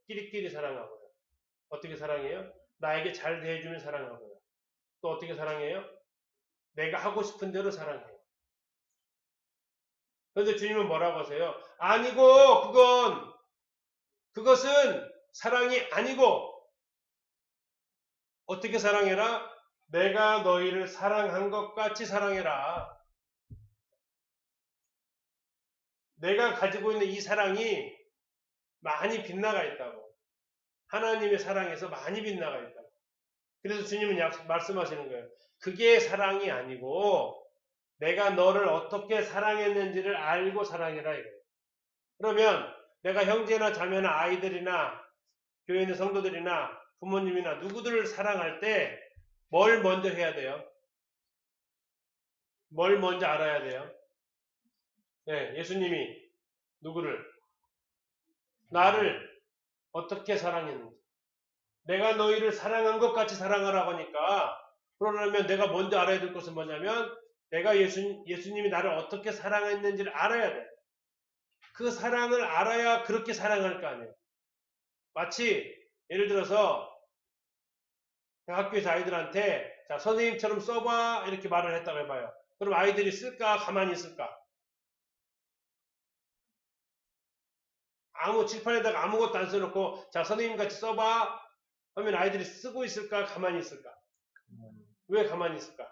끼리끼리 사랑하고요. 어떻게 사랑해요? 나에게 잘 대해주면 사랑하고요. 또 어떻게 사랑해요? 내가 하고 싶은 대로 사랑해요. 그런데 주님은 뭐라고 하세요? 아니고 그것은 사랑이 아니고 어떻게 사랑해라? 내가 너희를 사랑한 것 같이 사랑해라. 내가 가지고 있는 이 사랑이 많이 빗나가 있다고. 하나님의 사랑에서 많이 빗나가 있다고. 그래서 주님은 말씀하시는 거예요. 그게 사랑이 아니고 내가 너를 어떻게 사랑했는지를 알고 사랑해라 이거예요. 그러면 내가 형제나 자매나 아이들이나 교회 있는 성도들이나 부모님이나 누구들을 사랑할 때 뭘 먼저 해야 돼요? 뭘 먼저 알아야 돼요? 네, 예수님이 누구를? 나를 어떻게 사랑했는지. 내가 너희를 사랑한 것 같이 사랑하라고 하니까 그러려면 내가 먼저 알아야 될 것은 뭐냐면 내가 예수님이 나를 어떻게 사랑했는지를 알아야 돼. 그 사랑을 알아야 그렇게 사랑할 거 아니에요. 마치 예를 들어서 학교에서 아이들한테 자 선생님처럼 써봐 이렇게 말을 했다고 해봐요. 그럼 아이들이 쓸까 가만히 있을까? 칠판에다가 아무것도 안 써놓고 자 선생님 같이 써봐 하면 아이들이 쓰고 있을까 가만히 있을까? 왜 가만히 있을까?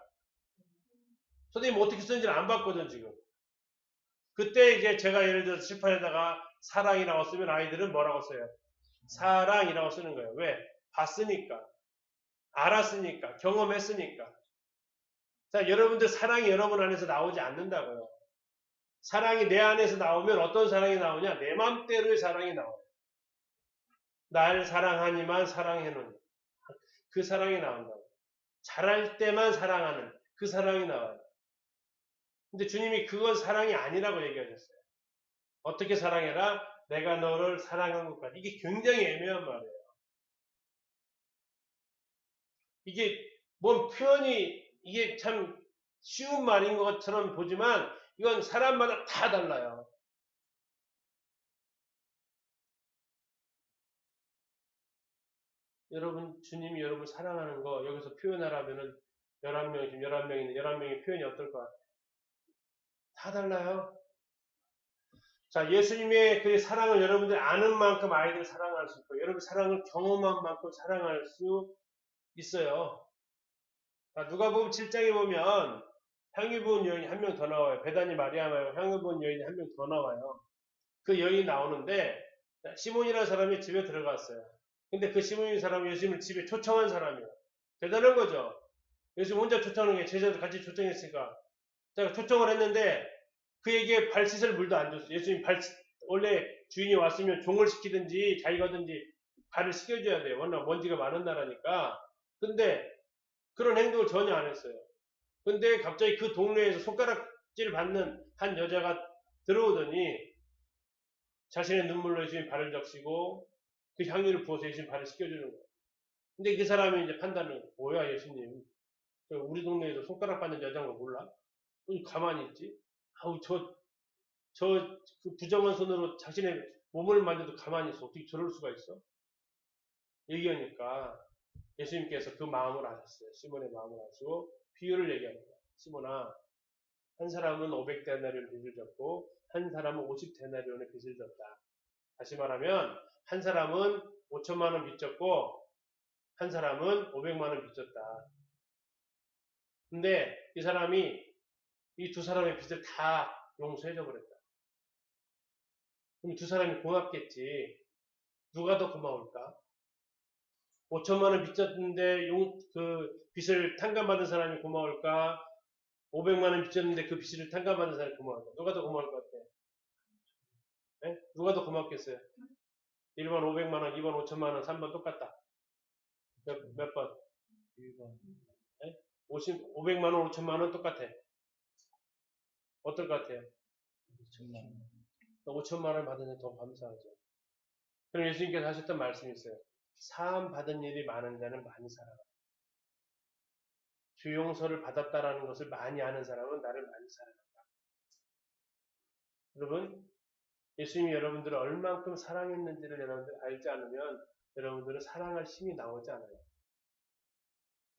선생님 어떻게 쓰는지를 안 봤거든 지금. 그때 이제 제가 예를 들어서 칠판에다가 사랑이라고 쓰면 아이들은 뭐라고 써요? 사랑이라고 쓰는 거예요. 왜? 봤으니까. 알았으니까. 경험했으니까. 자, 여러분들 사랑이 여러분 안에서 나오지 않는다고요. 사랑이 내 안에서 나오면 어떤 사랑이 나오냐? 내 맘대로의 사랑이 나와요. 날 사랑하니만 사랑해놓는 그 사랑이 나온다고. 잘할 때만 사랑하는 그 사랑이 나와요. 근데 주님이 그건 사랑이 아니라고 얘기하셨어요. 어떻게 사랑해라? 내가 너를 사랑한 것까지. 이게 굉장히 애매한 말이에요. 이게 뭔 표현이 이게 참 쉬운 말인 것처럼 보지만 이건 사람마다 다 달라요. 여러분, 주님이 여러분을 사랑하는 거 여기서 표현하라면은 11명, 지금 11명인데 11명의 표현이 어떨까? 다 달라요. 자, 예수님의 그 사랑을 여러분들이 아는 만큼 아이들을 사랑할 수 있고, 여러분 사랑을 경험한 만큼 사랑할 수 있어요. 자, 누가복음 7장에 보면 향유 부은 여인이 한 명 더 나와요. 베다니 마리아 말고 향유 부은 여인이 한 명 더 나와요. 그 여인이 나오는데 시몬이라는 사람이 집에 들어갔어요. 근데 그 시몬이라는 사람이 예수님을 집에 초청한 사람이에요. 대단한 거죠. 예수님 혼자 초청하는 게 제자들 같이 초청했으니까. 제가 초청을 했는데 그에게 발 씻을 물도 안 줬어요. 예수님 원래 주인이 왔으면 종을 시키든지 자기가 하든지 발을 씻겨줘야 돼요. 워낙 먼지가 많은 나라니까. 근데 그런 행동을 전혀 안 했어요. 근데 갑자기 그 동네에서 손가락질 받는 한 여자가 들어오더니 자신의 눈물로 예수님 발을 적시고 그 향유를 부어서 예수님 발을 씻겨주는 거예요. 근데 그 사람이 이제 판단을, 뭐야 예수님, 우리 동네에서 손가락 받는 여자인 거 몰라? 가만히 있지? 아우 그 부정한 손으로 자신의 몸을 만져도 가만히 있어. 어떻게 저럴 수가 있어? 얘기하니까 예수님께서 그 마음을 아셨어요. 시몬의 마음을 아시고 비유를 얘기합니다. 시몬아, 한 사람은 500데나리온 빚을 졌고 한 사람은 50데나리온의 빚을 졌다. 다시 말하면 한 사람은 5천만 원 빚졌고 한 사람은 500만 원 빚졌다. 근데 이 사람이 이 두 사람의 빚을 다 용서해줘 버렸다. 그럼 두 사람이 고맙겠지. 누가 더 고마울까? 5천만 원 빚졌는데 그 빚을 탕감받은 사람이 고마울까? 500만 원 빚졌는데 그 빚을 탕감받은 사람이 고마울까? 누가 더 고마울 것 같아? 네? 누가 더 고맙겠어요? 1번 500만 원, 2번 5천만 원, 3번 똑같다. 몇 번? 1번. 네? 500만 원, 5천만 원 똑같아. 어떨 것 같아요? 5천만 원 받은 애 더 감사하죠. 그럼 예수님께서 하셨던 말씀이 있어요. 사함 받은 일이 많은 자는 많이 사랑한다. 주 용서를 받았다라는 것을 많이 아는 사람은 나를 많이 사랑한다. 여러분, 예수님이 여러분들을 얼만큼 사랑했는지를 여러분들 알지 않으면 여러분들은 사랑할 힘이 나오지 않아요.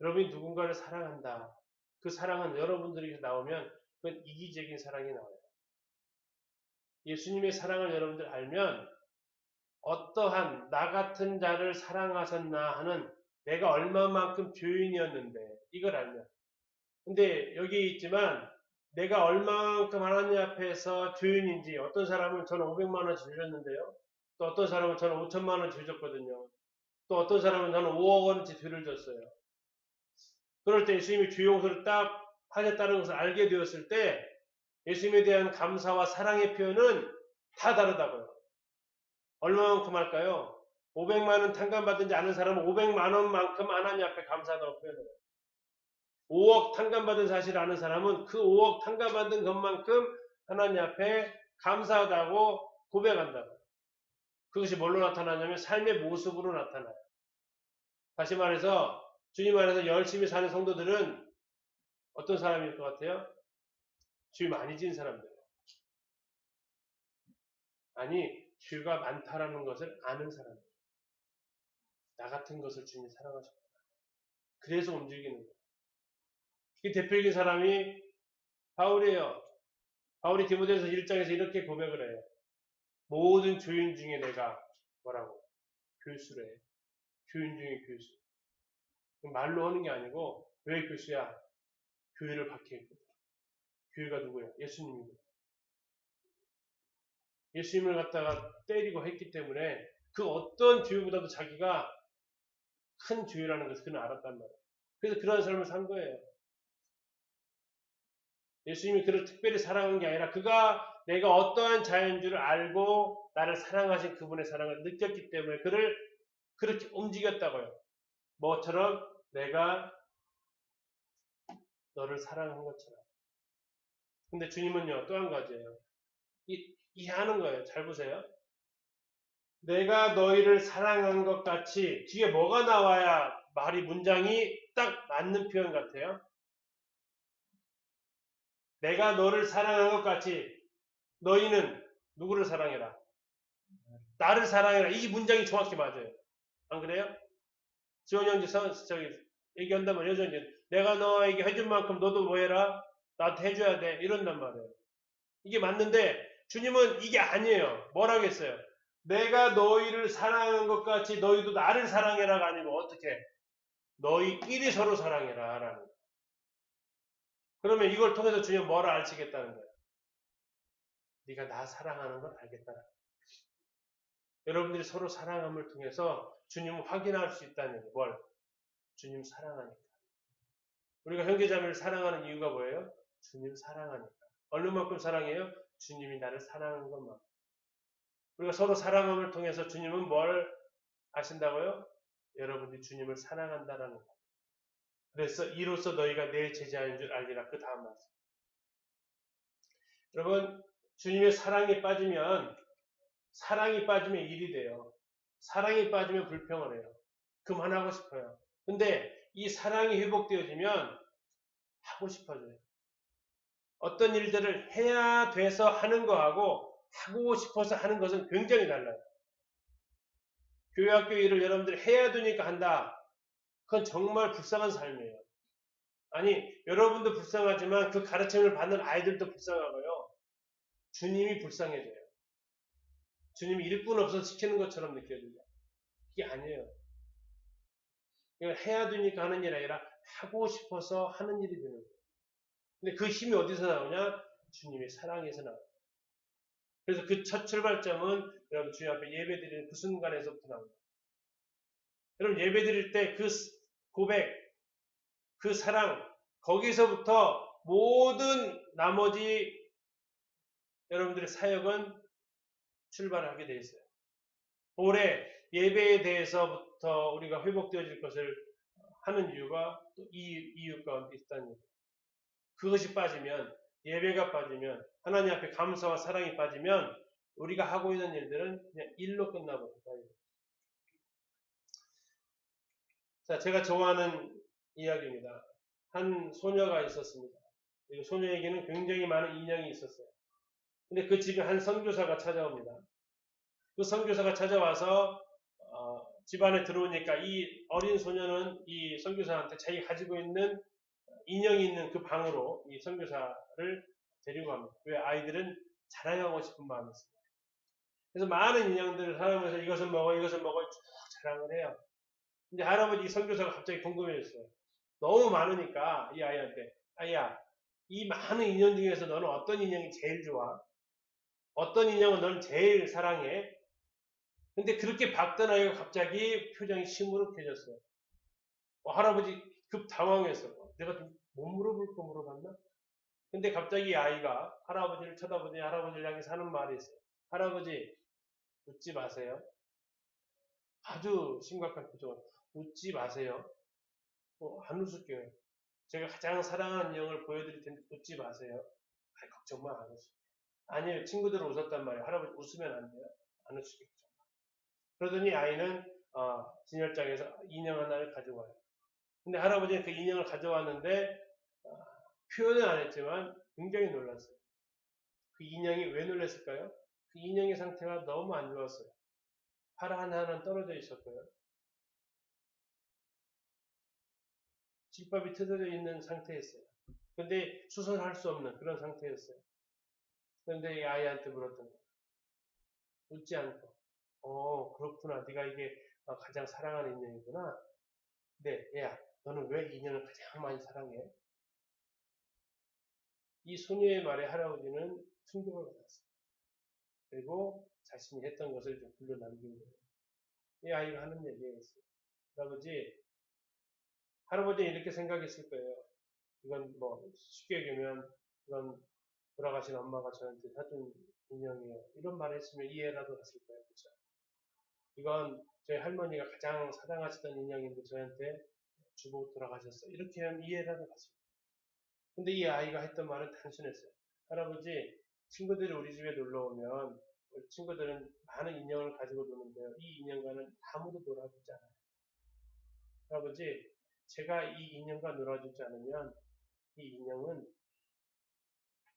여러분이 누군가를 사랑한다. 그 사랑은 여러분들에게 나오면 그건 이기적인 사랑이 나와요. 예수님의 사랑을 여러분들 알면 어떠한 나 같은 자를 사랑하셨나 하는 내가 얼마만큼 죄인이었는데 이걸 알면. 근데 여기 있지만 내가 얼마만큼 하나님 앞에서 죄인인지 어떤 사람은 저는 500만 원 죄졌는데요. 또 어떤 사람은 저는 5천만 원 죄졌거든요. 또 어떤 사람은 저는 5억 원치 죄를 졌어요. 그럴 때 예수님이 죄 용서를 딱 하셨다는 것을 알게 되었을 때 예수님에 대한 감사와 사랑의 표현은 다 다르다고요. 얼마만큼 할까요? 500만 원 탕감받은지 아는 사람은 500만 원만큼 하나님 앞에 감사하다고 표현해요. 5억 탕감받은 사실을 아는 사람은 그 5억 탕감받은 것만큼 하나님 앞에 감사하다고 고백한다고. 그것이 뭘로 나타나냐면 삶의 모습으로 나타나요. 다시 말해서 주님 안에서 열심히 사는 성도들은 어떤 사람일 것 같아요? 죄 많이 지은 사람들. 아니, 죄가 많다라는 것을 아는 사람들. 나 같은 것을 주님이 사랑하셨구나. 그래서 움직이는 거예요. 이 대표적인 사람이 바울이에요. 바울이 디모데전서 1장에서 이렇게 고백을 해요. 모든 교인 중에 내가 뭐라고? 교수래. 교인 중에 교수. 말로 하는 게 아니고 왜 교수야? 교회를 박해했거든. 교회가 누구야? 예수님이거든. 예수님을 갖다가 때리고 했기 때문에 그 어떤 교회보다도 자기가 큰 교회라는 것을 그는 알았단 말이에요. 그래서 그런 삶을 산 거예요. 예수님이 그를 특별히 사랑한 게 아니라 그가 내가 어떠한 자인 줄 알고 나를 사랑하신 그분의 사랑을 느꼈기 때문에 그를 그렇게 움직였다고요. 뭐처럼 내가 너를 사랑한 것처럼. 근데 주님은요, 또 한 가지예요. 이 이해하는 거예요. 잘 보세요. 내가 너희를 사랑한 것 같이 뒤에 뭐가 나와야 문장이 딱 맞는 표현 같아요. 내가 너를 사랑한 것 같이 너희는 누구를 사랑해라? 나를 사랑해라. 이 문장이 정확히 맞아요. 안 그래요? 지원 형제 저기 얘기한다면 여전히 내가 너에게 해준 만큼 너도 뭐 해라? 나한테 해줘야 돼. 이런단 말이에요. 이게 맞는데 주님은 이게 아니에요. 뭐라겠어요? 내가 너희를 사랑한 것 같이 너희도 나를 사랑해라가 아니고 어떻게? 너희끼리 서로 사랑해라 라는 거예요. 그러면 이걸 통해서 주님은 뭐를 알치겠다는 거예요? 네가 나 사랑하는 걸 알겠다. 여러분들이 서로 사랑함을 통해서 주님을 확인할 수 있다는 거예요. 뭘? 주님 사랑하니까. 우리가 형제자매를 사랑하는 이유가 뭐예요? 주님 사랑하니까. 얼마만큼 사랑해요? 주님이 나를 사랑하는 것만. 우리가 서로 사랑함을 통해서 주님은 뭘 하신다고요? 여러분들이 주님을 사랑한다라는 거. 그래서 이로써 너희가 내 제자인 줄 알리라. 그 다음 말씀. 여러분, 주님의 사랑이 빠지면 일이 돼요. 사랑이 빠지면 불평을 해요. 그만하고 싶어요. 근데 이 사랑이 회복되어지면 하고 싶어져요. 어떤 일들을 해야 돼서 하는 거하고 하고 싶어서 하는 것은 굉장히 달라요. 교회 학교 일을 여러분들이 해야 되니까 한다. 그건 정말 불쌍한 삶이에요. 아니, 여러분도 불쌍하지만 그 가르침을 받는 아이들도 불쌍하고요. 주님이 불쌍해져요. 주님이 일꾼 없어서 시키는 것처럼 느껴져요. 이게 아니에요. 이걸 해야 되니까 하는 일이 아니라 하고 싶어서 하는 일이 되는 거예요. 근데 그 힘이 어디서 나오냐? 주님의 사랑에서 나와요. 그래서 그 첫 출발점은 여러분 주님 앞에 예배 드리는 그 순간에서부터 나옵니다. 여러분 예배 드릴 때 그 고백, 그 사랑, 거기서부터 모든 나머지 여러분들의 사역은 출발하게 되어 있어요. 올해 예배에 대해서부터 우리가 회복되어질 것을 하는 이유가 또 이 이유 가운데 있다는 거예요. 그것이 빠지면, 예배가 빠지면, 하나님 앞에 감사와 사랑이 빠지면 우리가 하고 있는 일들은 그냥 일로 끝나버립니다. 자, 제가 좋아하는 이야기입니다. 한 소녀가 있었습니다. 그 소녀에게는 굉장히 많은 인형이 있었어요. 근데 그 집에 한 선교사가 찾아옵니다. 그 선교사가 찾아와서 집안에 들어오니까 이 어린 소녀는 이 선교사한테 자기가 가지고 있는 인형이 있는 그 방으로 이 선교사를 데리고 갑니다. 왜? 아이들은 자랑하고 싶은 마음이 있습니다. 그래서 많은 인형들을 사용해서 이것은 먹어 쭉 자랑을 해요. 근데 할아버지 선교사가 갑자기 궁금해졌어요. 너무 많으니까 이 아이한테, 아이야, 이 많은 인형 중에서 너는 어떤 인형이 제일 좋아? 어떤 인형을 너는 제일 사랑해? 근데 그렇게 봤던 아이가 갑자기 표정이 시무룩해졌어요. 할아버지 급 당황했어요. 내가 좀 못 물어볼 거 물어봤나? 근데 갑자기 이 아이가 할아버지를 쳐다보더니 할아버지를 향해서 하는 말이 있어요. 할아버지, 웃지 마세요. 아주 심각한 표정으로 웃지 마세요. 안 웃을게요. 제가 가장 사랑하는 인형을 보여드릴 텐데 웃지 마세요. 걱정만 안 웃어요. 아니에요. 친구들은 웃었단 말이에요. 할아버지 웃으면 안 돼요. 안 웃을게요. 그러더니 아이는 진열장에서 인형 하나를 가져와요. 근데 할아버지는 그 인형을 가져왔는데 표현은 안 했지만 굉장히 놀랐어요. 그 인형이 왜 놀랐을까요? 그 인형의 상태가 너무 안 좋았어요. 팔 하나는 떨어져 있었고요. 집밥이 틀어져 있는 상태였어요. 근데 수선할 수 없는 그런 상태였어요. 그런데 이 아이한테 물었던 거예요. 웃지 않고, 그렇구나. 네가 이게 가장 사랑하는 인형이구나. 네, 야, 너는 왜 인형을 가장 많이 사랑해? 이 소녀의 말에 할아버지는 충격을 받았어요. 그리고 자신이 했던 것을 좀 불러 남긴 거예요. 이 아이가 하는 얘기였어요. 할아버지는 이렇게 생각했을 거예요. 이건 뭐 쉽게 얘기하면 이건 돌아가신 엄마가 저한테 사준 인형이에요. 이런 말 했으면 이해라도 갔을 거예요. 그렇죠? 이건 저희 할머니가 가장 사랑하시던 인형인데 저한테 주고 돌아가셨어. 이렇게 하면 이해라도 갔을 거예요. 근데 이 아이가 했던 말은 단순했어요. 할아버지, 친구들이 우리 집에 놀러 오면 우리 친구들은 많은 인형을 가지고 노는데요. 이 인형과는 아무도 놀아주지 않아요. 할아버지, 제가 이 인형과 놀아주지 않으면 이 인형은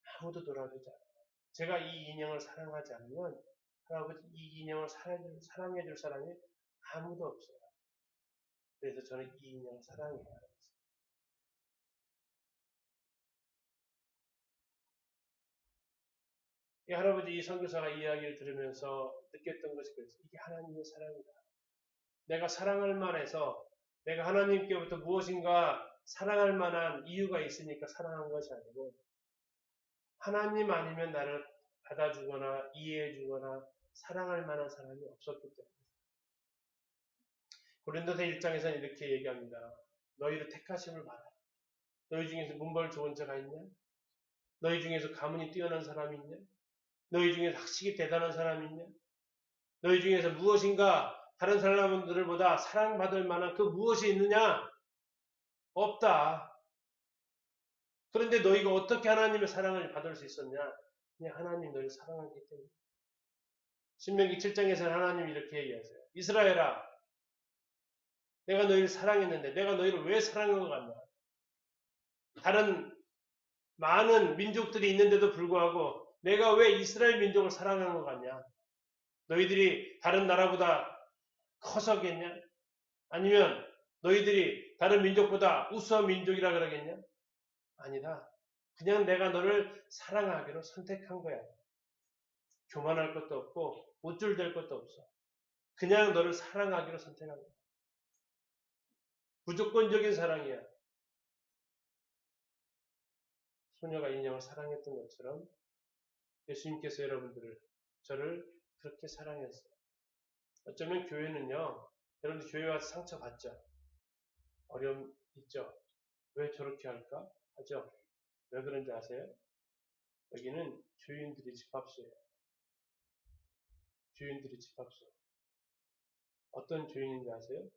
아무도 놀아주지 않아요. 제가 이 인형을 사랑하지 않으면 할아버지 이 인형을 사랑해줄 사람이 아무도 없어요. 그래서 저는 이 인형을 사랑해요. 이 할아버지 이 선교사가 이야기를 들으면서 느꼈던 것이 그랬어요. 이게 하나님의 사랑이다. 내가 사랑할 만해서 내가 하나님께부터 무엇인가 사랑할 만한 이유가 있으니까 사랑한 것이 아니고 하나님 아니면 나를 받아주거나 이해해주거나 사랑할 만한 사람이 없었기 때문에 고린도서 1장에서는 이렇게 얘기합니다. 너희를 택하심을 받아. 너희 중에서 문벌 좋은 자가 있냐? 너희 중에서 가문이 뛰어난 사람이 있냐? 너희 중에서 학식이 대단한 사람이 있냐? 너희 중에서 무엇인가 다른 사람들보다 사랑받을 만한 그 무엇이 있느냐? 없다. 그런데 너희가 어떻게 하나님의 사랑을 받을 수 있었냐? 그냥 하나님 너희를 사랑하기 때문에. 신명기 7장에서는 하나님이 이렇게 얘기하세요. 이스라엘아, 내가 너희를 사랑했는데 내가 너희를 왜 사랑한 것 같나? 다른 많은 민족들이 있는데도 불구하고 내가 왜 이스라엘 민족을 사랑한 것 같냐? 너희들이 다른 나라보다 커서겠냐? 아니면 너희들이 다른 민족보다 우수한 민족이라 그러겠냐? 아니다. 그냥 내가 너를 사랑하기로 선택한 거야. 교만할 것도 없고 우쭐댈 것도 없어. 그냥 너를 사랑하기로 선택한 거야. 무조건적인 사랑이야. 소녀가 인형을 사랑했던 것처럼 예수님께서 저를 그렇게 사랑했어요. 어쩌면 교회는요, 여러분들 교회 와서 상처받죠? 어려움 있죠? 왜 저렇게 할까? 하죠? 왜 그런지 아세요? 여기는 죄인들이 집합소예요. 죄인들이 집합소. 어떤 죄인인지 아세요?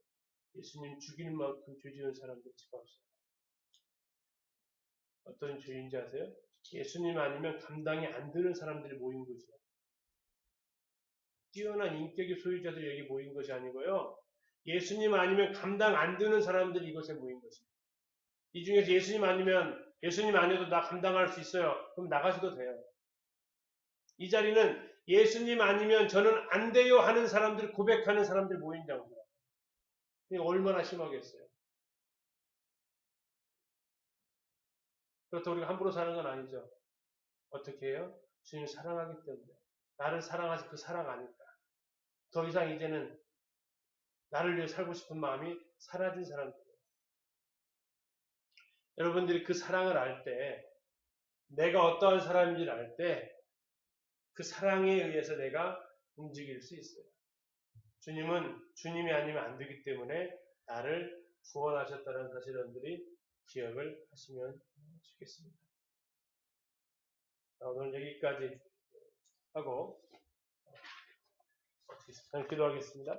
예수님 죽이는 만큼 죄 지은 사람들 집합소. 어떤 죄인인지 아세요? 예수님 아니면 감당이 안 되는 사람들이 모인 곳이에요. 뛰어난 인격의 소유자들이 여기 모인 것이 아니고요. 예수님 아니면 감당 안 되는 사람들이 이곳에 모인 것이에요. 이 중에서 예수님 아니어도 나 감당할 수 있어요. 그럼 나가셔도 돼요. 이 자리는 예수님 아니면 저는 안 돼요 하는 사람들, 고백하는 사람들 모인 장소예요. 이게 얼마나 심하겠어요. 그렇다고 우리가 함부로 사는 건 아니죠. 어떻게 해요? 주님 사랑하기 때문에. 나를 사랑하시 그 사랑 아닐까. 더 이상 이제는 나를 위해 살고 싶은 마음이 사라진 사람들이에요. 여러분들이 그 사랑을 알 때, 내가 어떠한 사람인지를 알 때, 그 사랑에 의해서 내가 움직일 수 있어요. 주님은 주님이 아니면 안 되기 때문에 나를 구원하셨다는 사실 여러분들이 기억을 하시면 좋겠습니다. 오늘 여기까지 하고 기도하겠습니다.